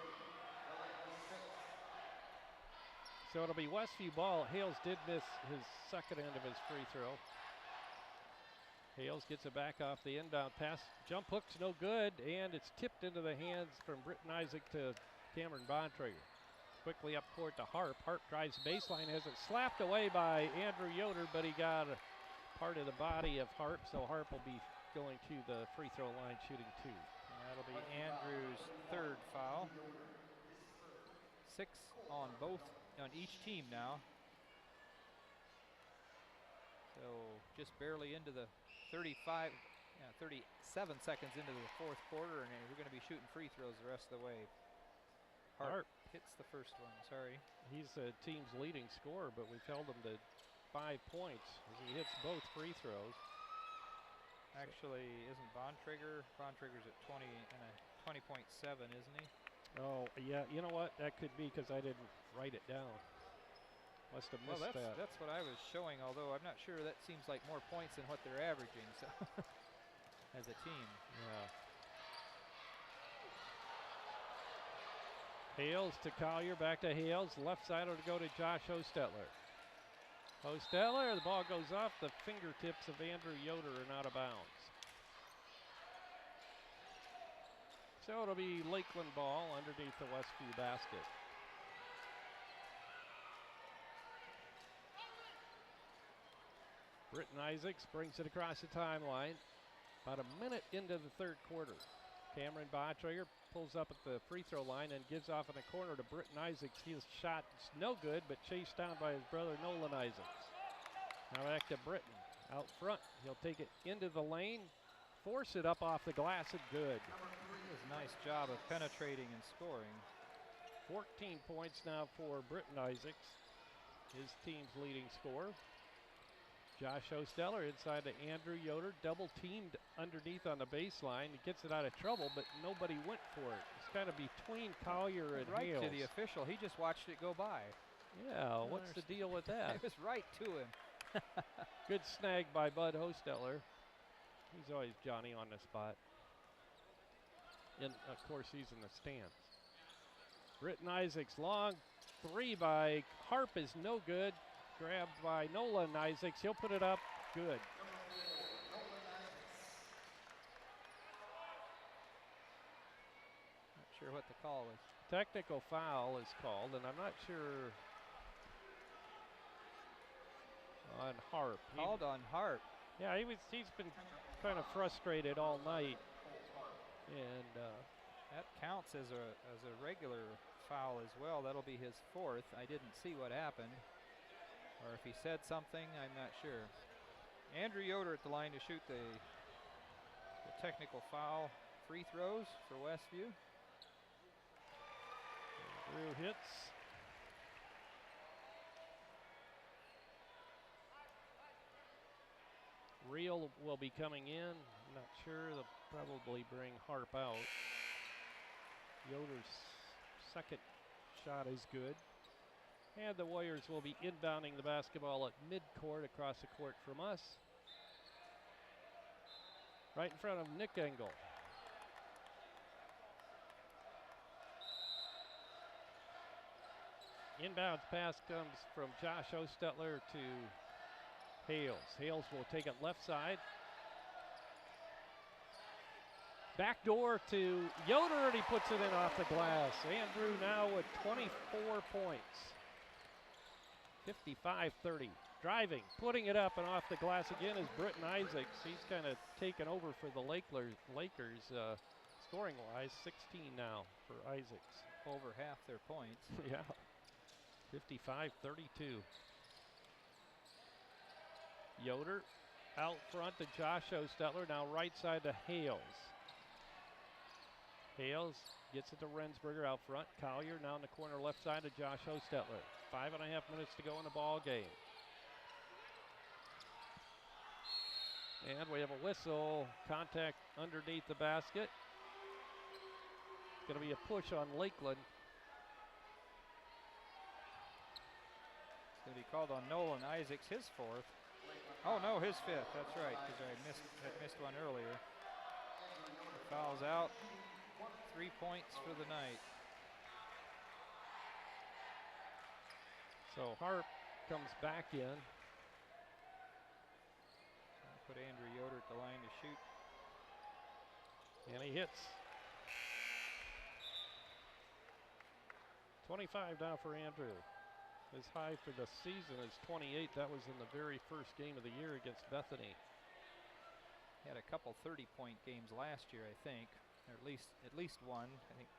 Speaker 1: So it'll be Westview ball. Hales did miss his second end of his free throw. Hales gets it back off the inbound pass. Jump hook's no good, and it's tipped into the hands from Britton Isaac to Cameron Bontrager. Quickly up court to Harp. Harp drives baseline, has it slapped away by Andrew Yoder, but he got a part of the body of Harp, so Harp will be going to the free throw line shooting 2.
Speaker 3: And that'll be Andrew's 3rd foul. 6 on each team now. So just barely into the 37 seconds into the 4th quarter, and we're going to be shooting free throws the rest of the way. Harp hits the first one, sorry.
Speaker 1: He's the team's leading scorer, but we've held him to 5 points as he hits both free throws.
Speaker 3: Actually, isn't Bontrager's at 20.7, isn't he?
Speaker 1: Oh, yeah, you know what? That could be because I didn't write it down. Must have missed that.
Speaker 3: That's what I was showing, although I'm not sure that seems like more points than what they're averaging so as a team.
Speaker 1: Yeah. Hales to Collier, back to Hales. Left side will go to Josh Hostetler. Hostetler, the ball goes off the fingertips of Andrew Yoder and out of bounds. So it'll be Lakeland ball underneath the Westview basket. Britton Isaacs brings it across the timeline. About a minute into the 3rd quarter. Cameron Bontrager pulls up at the free throw line and gives off in the corner to Britton Isaacs. His shot is no good, but chased down by his brother Nolan Isaacs. Now back to Britton. Out front, he'll take it into the lane, force it up off the glass and good.
Speaker 3: He does a nice job of penetrating and scoring.
Speaker 1: 14 points now for Britton Isaacs, his team's leading scorer. Josh Hostetler inside to Andrew Yoder, double teamed underneath on the baseline. He gets it out of trouble, but nobody went for it. It's kind of between Collier and
Speaker 3: right
Speaker 1: Hales.
Speaker 3: To the official, he just watched it go by.
Speaker 1: Yeah, what's the deal with that?
Speaker 3: It was right to him.
Speaker 1: Good snag by Bud Hostetler. He's always Johnny on the spot. And of course, he's in the stands. Britton Isaacs, long 3 by Harp is no good. Grabbed by Nolan Isaacs. He'll put it up. Good.
Speaker 3: Not sure what the call was.
Speaker 1: Technical foul is called, and I'm not sure on Harp.
Speaker 3: Called on Harp.
Speaker 1: Yeah, he's been kind of frustrated all night. And
Speaker 3: that counts as a regular foul as well. That'll be his 4th. I didn't see what happened. Or if he said something, I'm not sure. Andrew Yoder at the line to shoot the technical foul free throws for Westview.
Speaker 1: Drew hits. Reel will be coming in. I'm not sure. They'll probably bring Harp out. Yoder's second shot is good. And the Warriors will be inbounding the basketball at midcourt across the court from us. Right in front of Nick Engel. Inbounds pass comes from Josh Hostetler to Hales. Hales will take it left side. Backdoor to Yoder, and he puts it in off the glass. Andrew now with 24 points. 55-30. driving, putting it up and off the glass again is Britton Isaacs. He's kind of taken over for the Lakers scoring-wise. 16 now for Isaacs.
Speaker 3: Over half their points.
Speaker 1: Yeah, 55-32. Yoder out front to Josh Ostetler. Now right side to Hales. Hales gets it to Rensberger out front. Collier now in the corner left side to Josh Ostetler. 5.5 minutes to go in the ball game. And we have a whistle. Contact underneath the basket. It's going to be a push on Lakeland.
Speaker 3: It's going to be called on Nolan Isaacs, his fourth. Oh no, his fifth. That's right, because I missed one earlier. Fouls out. 3 points for the night.
Speaker 1: So Harp comes back in.
Speaker 3: I'll put Andrew Yoder at the line to shoot.
Speaker 1: And he hits. 25 now for Andrew. His high for the season is 28. That was in the very first game of the year against Bethany.
Speaker 3: He had a couple 30-point games last year, I think. Or at least one, I think.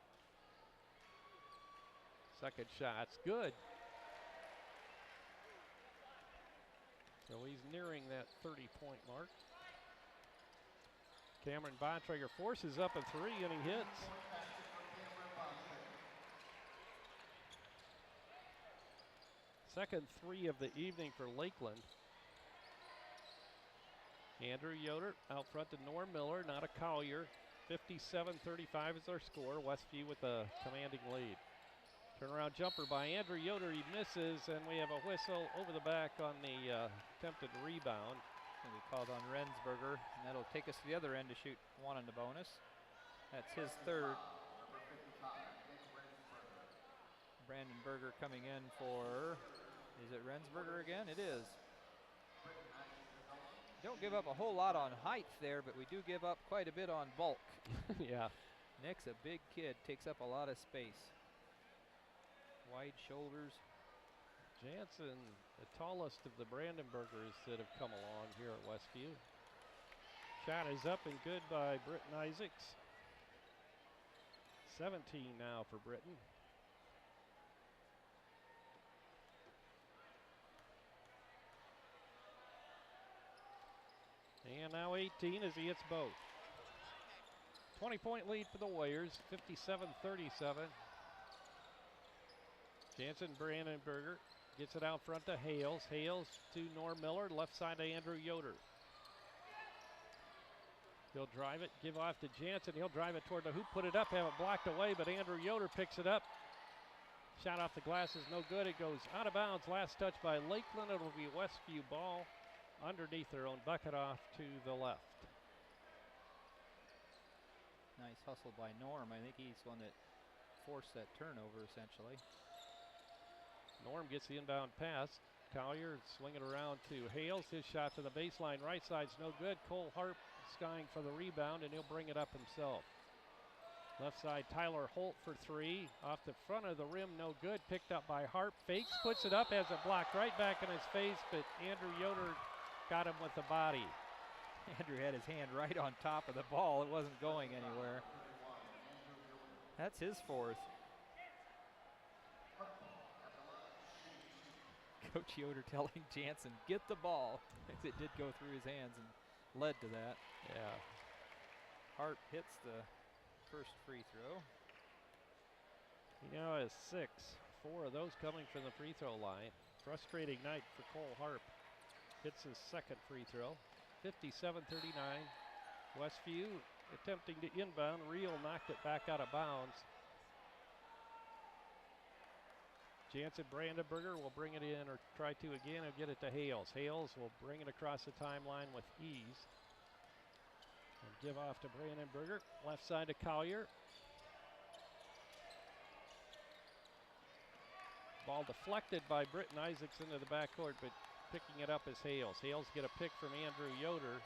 Speaker 1: Second shot's good. So he's nearing that 30-point mark. Cameron Bontrager forces up a three and he hits. Second three of the evening for Lakeland. Andrew Yoder out front to Norm Miller, not a Collier. 57-35 is our score. Westview with a commanding lead. Turnaround jumper by Andrew Yoder. He misses, and we have a whistle over the back on the attempted rebound.
Speaker 3: It's going to be called on Rensberger, and that'll take us to the other end to shoot one on the bonus. That's his third. Brandon Berger coming in for, is it Rensberger again? It is. Don't give up a whole lot on height there, but we do give up quite a bit on bulk.
Speaker 1: Yeah.
Speaker 3: Nick's a big kid, takes up a lot of space. Wide shoulders.
Speaker 1: Jansen, the tallest of the Brandenburgers that have come along here at Westview. Shot is up and good by Britton Isaacs. 17 now for Britton. And now 18 as he hits both. 20-point lead for the Warriors, 57-37. Jansen Brandenburger gets it out front to Hales. Hales to Norm Miller, left side to Andrew Yoder. He'll drive it, give off to Jansen. He'll drive it toward the hoop, put it up, have it blocked away, but Andrew Yoder picks it up. Shot off the glass is no good. It goes out of bounds. Last touch by Lakeland. It'll be Westview ball underneath their own bucket off to the left.
Speaker 3: Nice hustle by Norm. I think he's one that forced that turnover essentially.
Speaker 1: Norm gets the inbound pass. Collier swinging around to Hales. His shot to the baseline right side's no good. Cole Harp skying for the rebound, and he'll bring it up himself. Left side, Tyler Holt for three. Off the front of the rim, no good. Picked up by Harp. Fakes, puts it up, has it blocked right back in his face, but Andrew Yoder got him with the body.
Speaker 3: Andrew had his hand right on top of the ball. It wasn't going anywhere. That's his fourth. Coach Yoder telling Jansen, get the ball. It did go through his hands and led to that.
Speaker 1: Yeah.
Speaker 3: Hart hits the first free throw.
Speaker 1: He now has 6. 4 of those coming from the free throw line. Frustrating night for Cole Harp. Hits his second free throw. 57-39. Westview attempting to inbound. Reel knocked it back out of bounds. Jansen Brandenburger will bring it in, or try to again, and get it to Hales. Hales will bring it across the timeline with ease. And give off to Brandenburger. Left side to Collier. Ball deflected by Britton Isaacs into the backcourt, but picking it up is Hales. Hales get a pick from Andrew Yoder.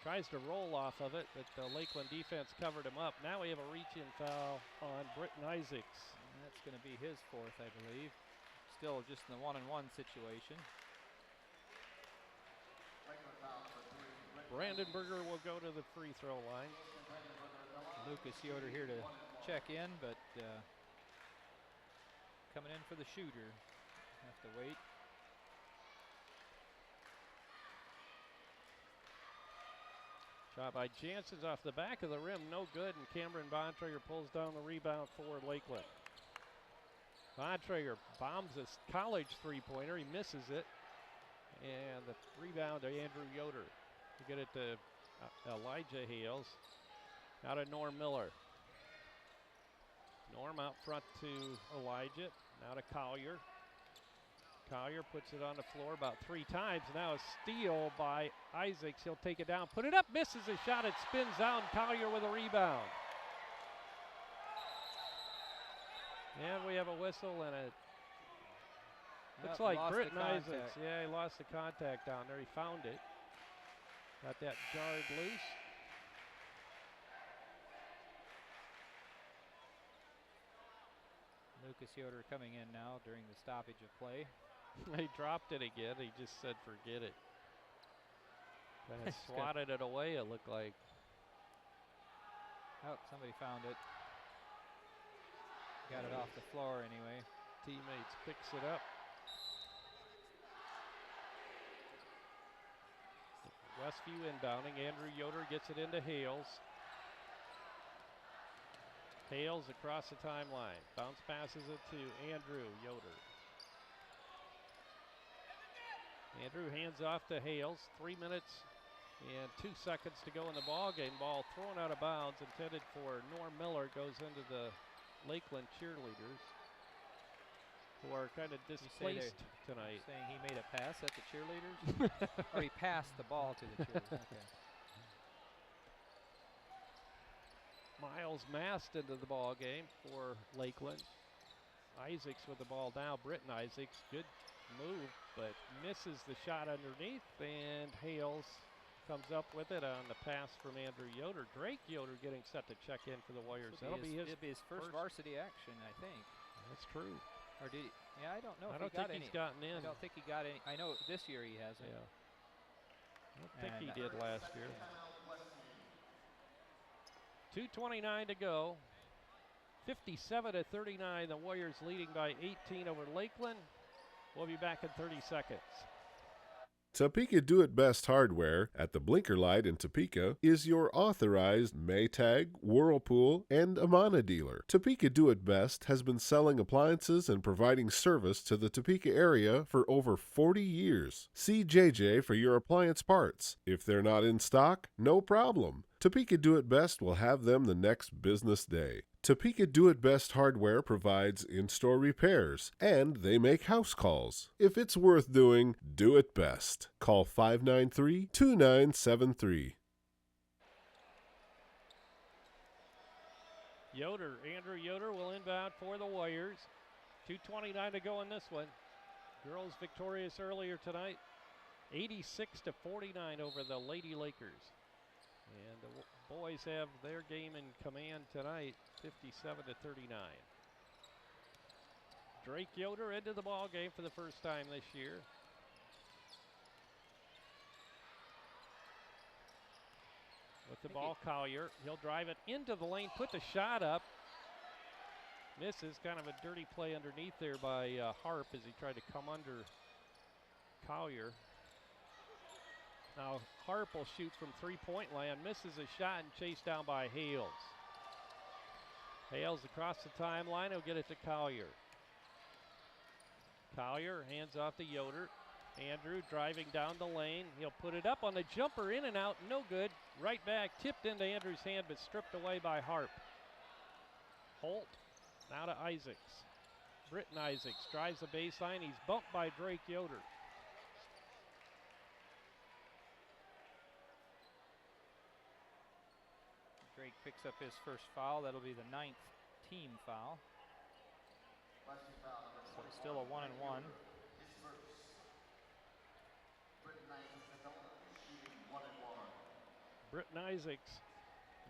Speaker 1: Tries to roll off of it, but the Lakeland defense covered him up. Now we have a reach-in foul on Britton Isaacs.
Speaker 3: And that's going to be his fourth, I believe. Still just in the one-on-one situation.
Speaker 1: Brandenburger will go to the free throw line.
Speaker 3: Lucas Yoder here to check in, but coming in for the shooter. Have to wait.
Speaker 1: Shot by Jansen's off the back of the rim, no good, and Cameron Bontrager pulls down the rebound for Lakeland. Bontrager bombs a college three-pointer, he misses it, and the rebound to Andrew Yoder. To get it to Elijah Hales. Now to Norm Miller. Norm out front to Elijah, now to Collier. Collier puts it on the floor about 3 times. Now a steal by Isaacs. He'll take it down, put it up, misses a shot. It spins out, and Collier with a rebound. And we have a whistle and it looks like Britton Isaacs. Yeah, he lost the contact down there. He found it. Got that guard loose.
Speaker 3: Lucas Yoder coming in now during the stoppage of play.
Speaker 1: He dropped it again. He just said, forget it. Kind of swatted it away, it looked like.
Speaker 3: Oh, somebody found it. Got it off the floor anyway.
Speaker 1: Teammates picks it up. Westview inbounding. Andrew Yoder gets it into Hales. Hales across the timeline. Bounce passes it to Andrew Yoder. Andrew hands off to Hales. 3 minutes and 2 seconds to go in the ball game. Ball thrown out of bounds, intended for Norm Miller. Goes into the Lakeland cheerleaders, who are kind of displaced tonight.
Speaker 3: Saying he made a pass at the cheerleaders? Or he passed the ball to the cheerleaders. Okay.
Speaker 1: Miles Mast into the ball game for Lakeland. Isaacs with the ball now. Britton Isaacs, good move, but misses the shot underneath, and Hales comes up with it on the pass from Andrew Yoder. Drake Yoder getting set to check in for the Warriors.
Speaker 3: It'll be his first varsity action, I think.
Speaker 1: That's true.
Speaker 3: Or did he? Yeah, I don't know.
Speaker 1: I don't think he's gotten in.
Speaker 3: I don't think he got any. I know this year he hasn't.
Speaker 1: Yeah. I don't think he did last year. 2:29 to go. 57-39. The Warriors leading by 18 over Lakeland. We'll be back in 30 seconds.
Speaker 2: Topeka Do-It-Best Hardware at the Blinker Light in Topeka is your authorized Maytag, Whirlpool, and Amana dealer. Topeka Do-It-Best has been selling appliances and providing service to the Topeka area for over 40 years. See JJ for your appliance parts. If they're not in stock, no problem. Topeka Do-It-Best will have them the next business day. Topeka Do-It-Best Hardware provides in-store repairs, and they make house calls. If it's worth doing, do it best. Call 593-2973.
Speaker 1: Andrew Yoder will inbound for the Warriors. 2:29 to go in this one. Girls victorious earlier tonight. 86-49 over the Lady Lakers. And the boys have their game in command tonight, 57-39. Drake Yoder into the ball game for the first time this year. With the ball, Collier. He'll drive it into the lane, put the shot up. Misses, kind of a dirty play underneath there by Harp as he tried to come under Collier. Now Harp will shoot from three-point land, misses a shot, and chased down by Hales. Hales across the timeline, he'll get it to Collier. Collier hands off to Yoder. Andrew driving down the lane. He'll put it up on the jumper, in and out, no good. Right back, tipped into Andrew's hand, but stripped away by Harp. Holt, now to Isaacs. Britton Isaacs drives the baseline. He's bumped by Drake Yoder.
Speaker 3: Drake picks up his first foul. That'll be the 9th team foul. So it's still a 1-and-1.
Speaker 1: Britton Isaacs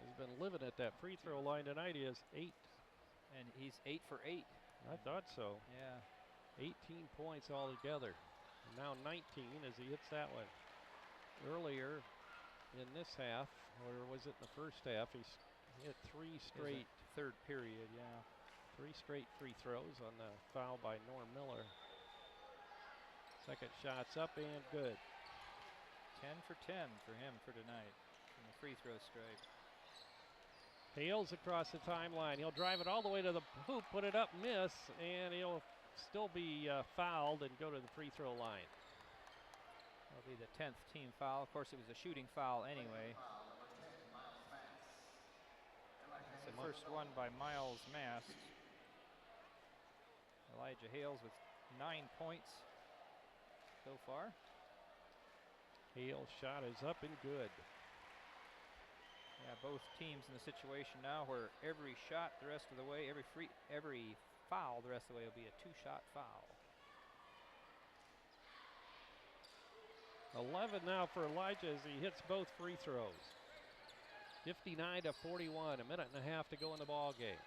Speaker 1: has been living at that free throw line tonight. He has 8.
Speaker 3: And he's 8 for 8.
Speaker 1: I thought so.
Speaker 3: Yeah.
Speaker 1: 18 points altogether. And now 19 as he hits that one. Earlier, in this half, or was it in the first half? He hit 3 straight.
Speaker 3: Third period, yeah.
Speaker 1: 3 straight free throws on the foul by Norm Miller. Second shot's up and good.
Speaker 3: 10 for 10 for him for tonight from the free throw stripe.
Speaker 1: Hales across the timeline. He'll drive it all the way to the hoop, put it up, miss, and he'll still be fouled and go to the free throw line.
Speaker 3: That'll be the 10th team foul. Of course, it was a shooting foul anyway. It's the first one by Miles Mast. Elijah Hales with 9 points so far.
Speaker 1: Hales' shot is up and good.
Speaker 3: Yeah, both teams in the situation now where every shot the rest of the way, every foul the rest of the way will be a 2-shot foul.
Speaker 1: 11 now for Elijah as he hits both free throws. 59-41, a minute and a half to go in the ball game.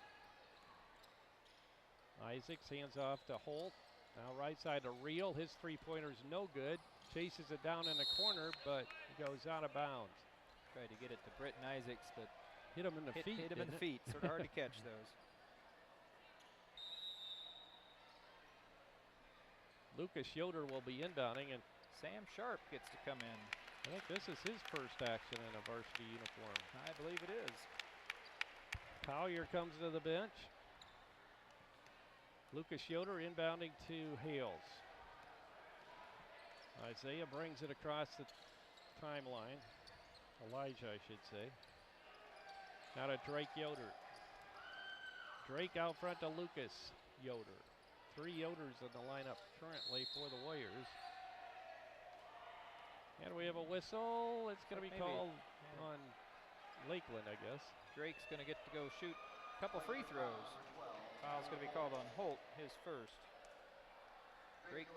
Speaker 1: Isaacs hands off to Holt. Now right side to Reel. His three-pointer's no good. Chases it down in the corner, but he goes out of bounds.
Speaker 3: Tried to get it to Britton Isaacs, but
Speaker 1: hit him in the feet.
Speaker 3: Hit him in the feet. Sort of hard to catch those.
Speaker 1: Lucas Yoder will be inbounding, and
Speaker 3: Sam Sharp gets to come in.
Speaker 1: I think this is his first action in a varsity uniform.
Speaker 3: I believe it is.
Speaker 1: Collier comes to the bench. Lucas Yoder inbounding to Hales. Isaiah brings it across the timeline. Elijah, I should say. Now to Drake Yoder. Drake out front to Lucas Yoder. 3 Yoders in the lineup currently for the Warriors. And we have a whistle. It's going to be called on Lakeland, I guess.
Speaker 3: Drake's going to get to go shoot a couple free throws. Foul's going to be called on Holt, his first. Drake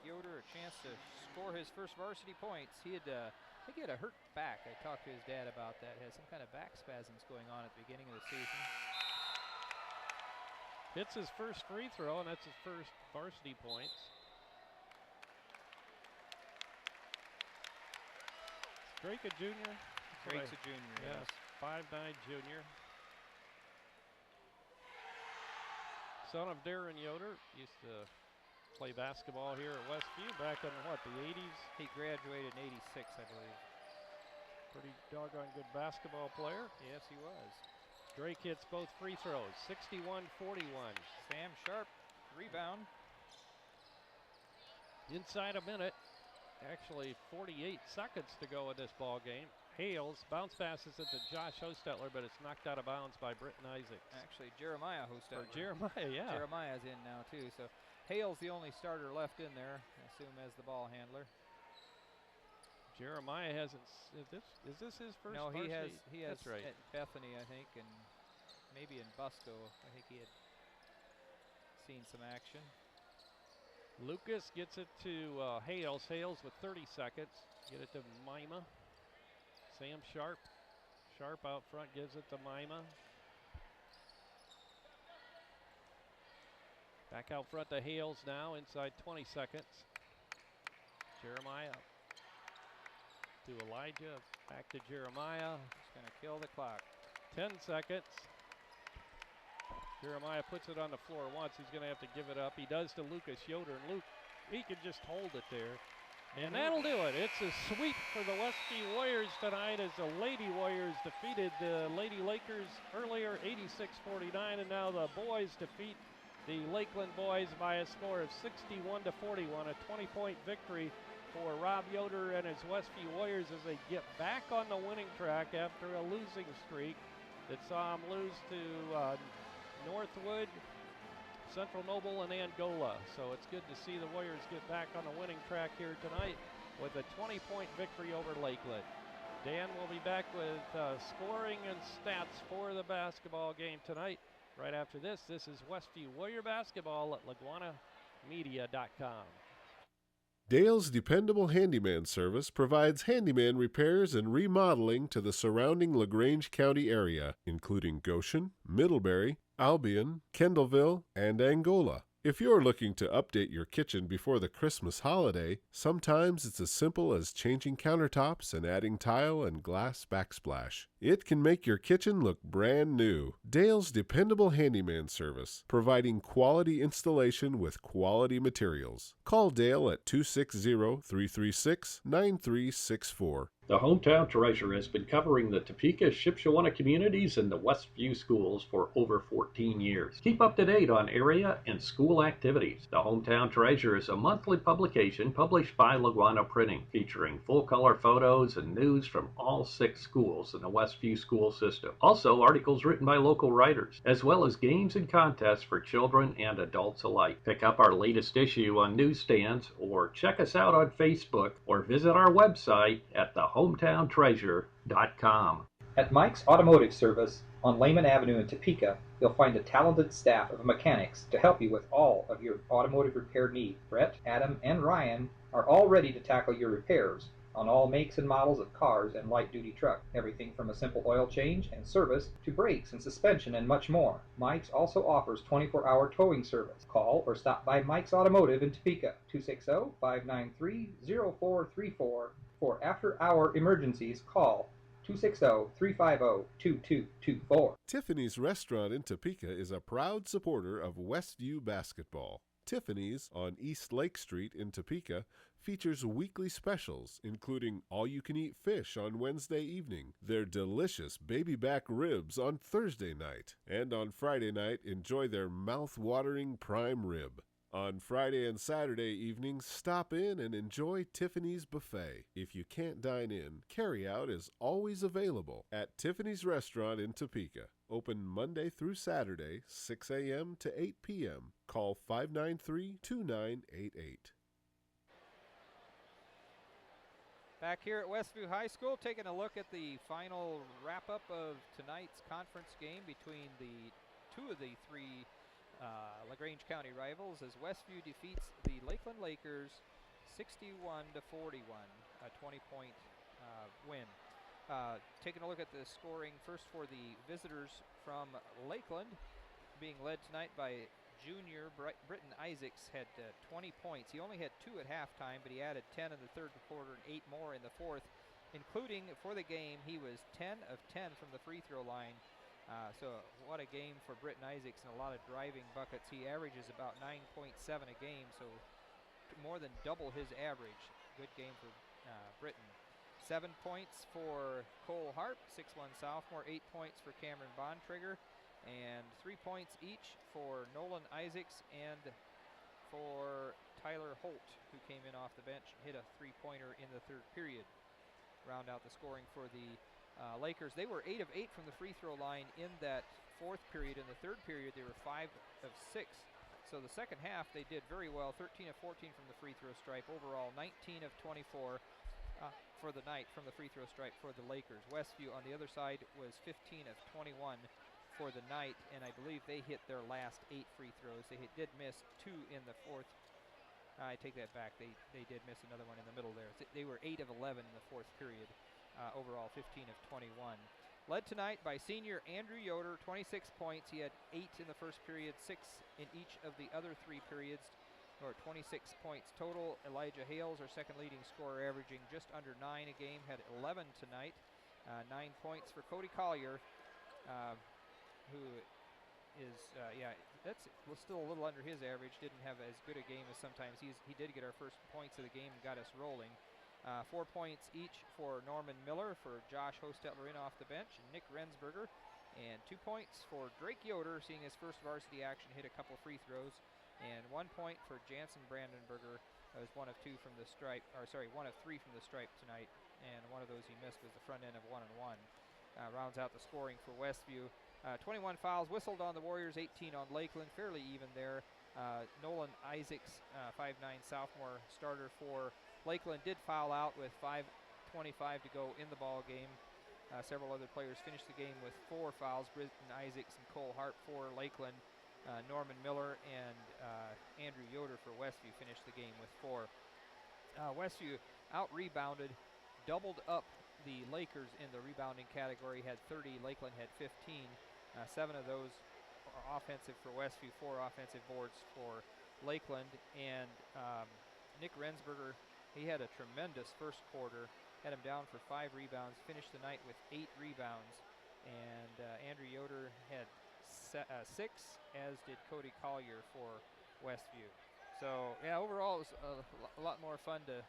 Speaker 3: Yoder, a chance to score his first varsity points. He had, I think he had a hurt back. I talked to his dad about that. He had some kind of back spasms going on at the beginning of the season.
Speaker 1: Hits his first free throw, and that's his first varsity points. Drake a junior?
Speaker 3: Drake's a junior, yes.
Speaker 1: 5'9" junior. Son of Darren Yoder. Used to play basketball here at Westview back in, what, the 80s?
Speaker 3: He graduated in '86, I believe.
Speaker 1: Pretty doggone good basketball player.
Speaker 3: Yes, he was.
Speaker 1: Drake hits both free throws, 61-41.
Speaker 3: Sam Sharp, rebound.
Speaker 1: Inside a minute, actually 48 seconds to go in this ball game. Hales bounce passes it to Josh Hostetler, but it's knocked out of bounds by Britton Isaacs.
Speaker 3: Actually, Jeremiah Hostetler.
Speaker 1: Or Jeremiah, yeah.
Speaker 3: Jeremiah's in now too, so Hales the only starter left in there, I assume, as the ball handler.
Speaker 1: Jeremiah hasn't. Is this his first?
Speaker 3: No, he has.
Speaker 1: That's right.
Speaker 3: At Bethany, I think, and maybe in Busco. I think he had seen some action.
Speaker 1: Lucas gets it to Hales. Hales with 30 seconds. Get it to Mima. Sam Sharp. Sharp out front gives it to Mima. Back out front to Hales now. Inside 20 seconds. Jeremiah. To Elijah, back to Jeremiah.
Speaker 3: He's going to kill the clock.
Speaker 1: 10 seconds. Jeremiah puts it on the floor once. He's going to have to give it up. He does to Lucas Yoder, and Luke, he can just hold it there. And that'll do it. It's a sweep for the Westview Warriors tonight as the Lady Warriors defeated the Lady Lakers earlier, 86-49, and now the boys defeat the Lakeland boys by a score of 61-41, a 20-point victory for Rob Yoder and his Westview Warriors as they get back on the winning track after a losing streak that saw them lose to Northwood, Central Noble, and Angola. So it's good to see the Warriors get back on the winning track here tonight with a 20-point victory over Lakeland. Dan will be back with scoring and stats for the basketball game tonight. Right after this, this is Westview Warrior Basketball at LaguanaMedia.com.
Speaker 2: Dale's Dependable Handyman Service provides handyman repairs and remodeling to the surrounding LaGrange County area, including Goshen, Middlebury, Albion, Kendallville, and Angola. If you're looking to update your kitchen before the Christmas holiday, sometimes it's as simple as changing countertops and adding tile and glass backsplash. It can make your kitchen look brand new. Dale's dependable handyman service, providing quality installation with quality materials. Call Dale at 260-336-9364.
Speaker 4: The Hometown Treasure has been covering the Topeka, Shipshewana communities and the Westview schools for over 14 years. Keep up to date on area and school activities. The Hometown Treasure is a monthly publication published by Laguana Printing, featuring full-color photos and news from all 6 schools in the Westview school system. Also, articles written by local writers, as well as games and contests for children and adults alike. Pick up our latest issue on newsstands, or check us out on Facebook, or visit our website at thehometowntreasure.com.
Speaker 5: At Mike's Automotive Service on Lehman Avenue in Topeka, you'll find a talented staff of mechanics to help you with all of your automotive repair needs. Brett, Adam, and Ryan are all ready to tackle your repairs on all makes and models of cars and light-duty trucks. Everything from a simple oil change and service to brakes and suspension and much more. Mike's also offers 24-hour towing service. Call or stop by Mike's Automotive in Topeka, 260-593-0434. For after-hour emergencies, call 260-350-2224.
Speaker 2: Tiffany's Restaurant in Topeka is a proud supporter of Westview basketball. Tiffany's on East Lake Street in Topeka features weekly specials, including all-you-can-eat fish on Wednesday evening, their delicious baby back ribs on Thursday night, and on Friday night, enjoy their mouth-watering prime rib. On Friday and Saturday evenings, stop in and enjoy Tiffany's Buffet. If you can't dine in, carry-out is always available at Tiffany's Restaurant in Topeka. Open Monday through Saturday, 6 a.m. to 8 p.m. Call 593-2988.
Speaker 3: Back here at Westview High School, taking a look at the final wrap-up of tonight's conference game between the 2 of the 3 LaGrange County rivals, as Westview defeats the Lakeland Lakers 61-41, a 20-point win. Taking a look at the scoring first for the visitors from Lakeland, being led tonight by junior Britton Isaacs, had 20 points. He only had 2 at halftime, but he added 10 in the third quarter and 8 more in the fourth, including for the game he was 10 of 10 from the free throw line. So what a game for Britton Isaacs, and a lot of driving buckets. He averages about 9.7 a game, so more than double his average. Good game for Britton. 7 points for Cole Harp, 6'1" sophomore. 8 points for Cameron Bontrigger, and 3 points each for Nolan Isaacs and for Tyler Holt, who came in off the bench and hit a three-pointer in the third period. Round out the scoring for the Lakers. They were 8 of 8 from the free throw line in that fourth period. In the third period, they were 5 of 6. So the second half, they did very well. 13 of 14 from the free throw stripe. Overall, 19 of 24 for the night from the free throw stripe for the Lakers. Westview on the other side was 15 of 21 for the night, and I believe they hit their last 8 free throws. They did miss 2 in the fourth. I take that back. They did miss another one in the middle there. They were 8 of 11 in the fourth period. Overall, 15 of 21. Led tonight by senior Andrew Yoder, 26 points. He had 8 in the first period, 6 in each of the other 3 periods, or 26 points total. Elijah Hales, our second leading scorer, averaging just under 9 a game, had 11 tonight. 9 points for Cody Collier, who is, that's still a little under his average. Didn't have as good a game as sometimes. He did get our first points of the game and got us rolling. 4 points each for Norman Miller, for Josh Hostetler in off the bench, and Nick Rensberger. And 2 points for Drake Yoder, seeing his first varsity action, hit a couple free throws. And 1 point for Jansen Brandenberger, was 1 of 3 from the stripe tonight. And one of those he missed was the front end of 1-and-1. Rounds out the scoring for Westview. 21 fouls whistled on the Warriors, 18 on Lakeland, fairly even there. Nolan Isaacs, 5'9" sophomore starter for Lakeland, did foul out with 5:25 to go in the ball game. Several other players finished the game with 4 fouls. Britton Isaacs and Cole Hart for Lakeland. Norman Miller and Andrew Yoder for Westview finished the game with 4. Westview out-rebounded, doubled up the Lakers in the rebounding category, had 30. Lakeland had 15. 7 of those offensive for Westview, 4 offensive boards for Lakeland. And Nick Rensberger, he had a tremendous first quarter, had him down for 5 rebounds, finished the night with 8 rebounds. And Andrew Yoder had 6, as did Cody Collier for Westview. So, yeah, overall it was a lot more fun to...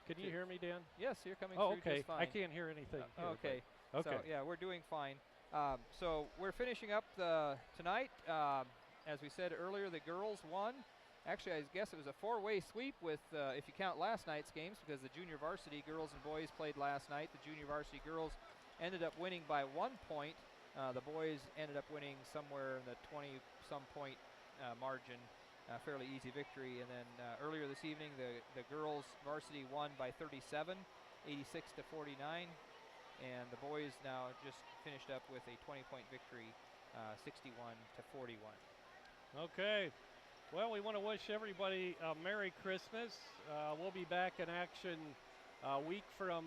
Speaker 1: Can you hear me, Dan?
Speaker 3: Yes, you're coming
Speaker 1: Oh,
Speaker 3: through
Speaker 1: okay.
Speaker 3: just fine.
Speaker 1: I can't hear anything. Here,
Speaker 3: okay.
Speaker 1: Okay.
Speaker 3: So, yeah, we're doing fine. So we're finishing up tonight. As we said earlier, the girls won. Actually, I guess it was a 4-way sweep with, if you count last night's games, because the junior varsity girls and boys played last night. The junior varsity girls ended up winning by 1 point. The boys ended up winning somewhere in the 20-some point margin. Fairly easy victory. And then earlier this evening, the girls varsity won by 37, 86-49. And the boys now just finished up with a 20-point victory, 61-41.
Speaker 1: Okay. Well, we want to wish everybody a Merry Christmas. We'll be back in action a week from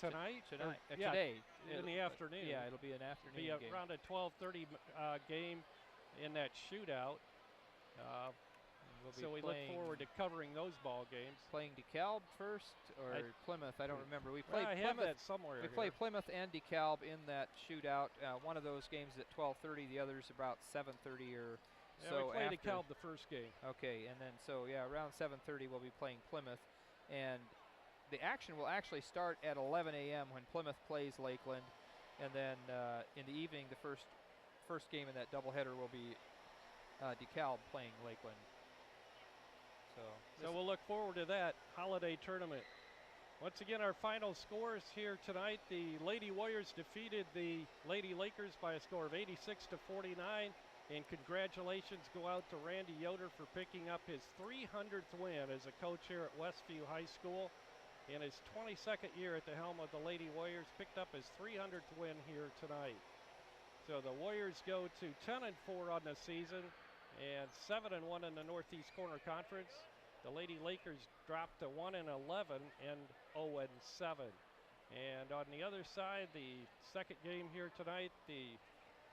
Speaker 1: tonight.
Speaker 3: Today.
Speaker 1: In the afternoon.
Speaker 3: Yeah, it'll be an afternoon
Speaker 1: game. Be around a 12:30 game in that shootout. So we look forward to covering those ball games.
Speaker 3: Playing DeKalb first or Plymouth, I don't remember. We played
Speaker 1: I
Speaker 3: Plymouth.
Speaker 1: have that somewhere.
Speaker 3: We played Plymouth and DeKalb in that shootout. One of those games is at 12:30, the other's about 7:30 or so.
Speaker 1: We played
Speaker 3: after.
Speaker 1: DeKalb the first game.
Speaker 3: Okay, and then around 7:30 we'll be playing Plymouth, and the action will actually start at 11 a.m. when Plymouth plays Lakeland, and then in the evening the first game in that doubleheader will be DeKalb playing Lakeland. So
Speaker 1: we'll look forward to that holiday tournament. Once again, our final scores here tonight. The Lady Warriors defeated the Lady Lakers by a score of 86-49. And congratulations go out to Randy Yoder for picking up his 300th win as a coach here at Westview High School. In his 22nd year at the helm of the Lady Warriors, picked up his 300th win here tonight. So the Warriors go to 10-4 on the season and 7-1 in the Northeast Corner Conference. The Lady Lakers dropped to 1-11 and 0-7. And on the other side, the second game here tonight, the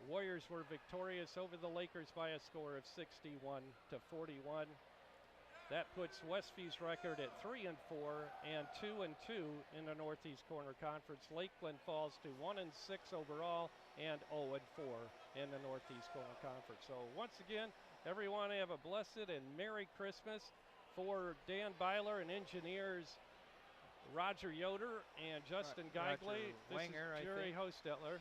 Speaker 1: Warriors were victorious over the Lakers by a score of 61-41. That puts Westview's record at 3-4 and 2-2 in the Northeast Corner Conference. Lakeland falls to 1-6 overall and 0-4 in the Northeast Corner Conference. So once again, everyone have a blessed and Merry Christmas. For Dan Byler and engineers Roger Yoder and Justin Geigley, this is Jerry Hostetler.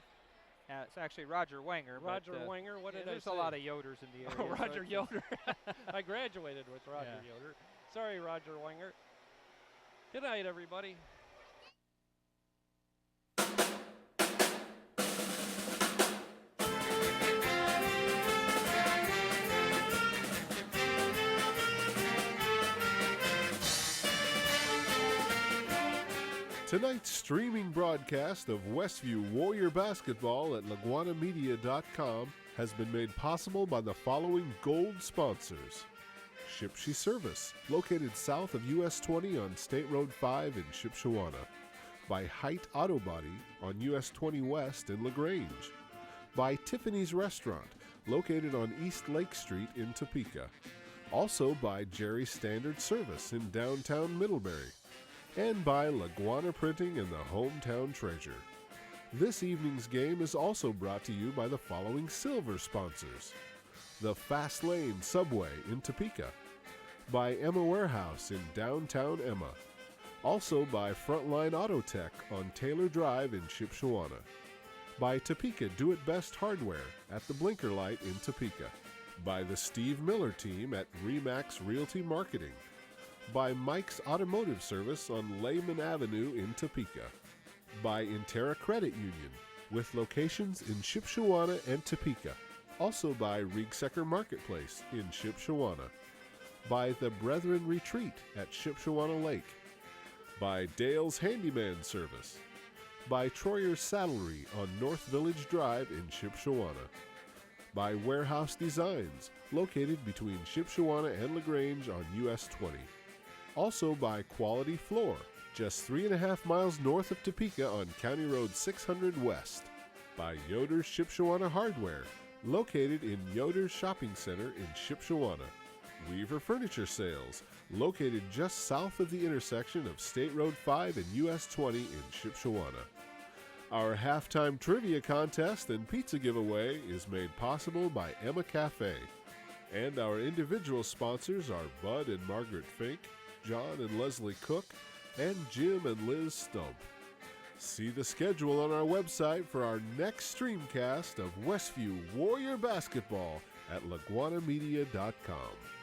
Speaker 3: It's actually Roger Wenger.
Speaker 1: Roger Wenger, what did I say?
Speaker 3: There's a lot of Yoders in the area.
Speaker 1: Oh, Roger Yoder. I graduated with Roger Yoder. Sorry, Roger Wenger. Good night, everybody.
Speaker 2: Tonight's streaming broadcast of Westview Warrior Basketball at LaguanaMedia.com has been made possible by the following gold sponsors. Shipshe Service, located south of US 20 on State Road 5 in Shipshewana. By Height Auto Body on US 20 West in LaGrange. By Tiffany's Restaurant, located on East Lake Street in Topeka. Also by Jerry Standard Service in downtown Middlebury. And by Laguana Printing and the Hometown Treasure. This evening's game is also brought to you by the following silver sponsors. The Fast Lane Subway in Topeka. By Emma Warehouse in downtown Emma. Also by Frontline Auto Tech on Taylor Drive in Shipshewana. By Topeka Do-It-Best Hardware at the Blinker Light in Topeka. By the Steve Miller Team at Remax Realty Marketing. By Mike's Automotive Service on Lehman Avenue in Topeka. By Intera Credit Union, with locations in Shipshewana and Topeka. Also by Riegsecker Marketplace in Shipshewana. By The Brethren Retreat at Shipshewana Lake. By Dale's Handyman Service. By Troyer's Saddlery on North Village Drive in Shipshewana. By Warehouse Designs, located between Shipshewana and LaGrange on US 20. Also by Quality Floor, just 3.5 miles north of Topeka on County Road 600 West. By Yoder's Shipshewana Hardware, located in Yoder's Shopping Center in Shipshewana. Weaver Furniture Sales, located just south of the intersection of State Road 5 and US 20 in Shipshewana. Our halftime trivia contest and pizza giveaway is made possible by Emma Cafe. And our individual sponsors are Bud and Margaret Fink, John and Leslie Cook, and Jim and Liz Stump. See the schedule on our website for our next streamcast of Westview Warrior Basketball at laguanamedia.com.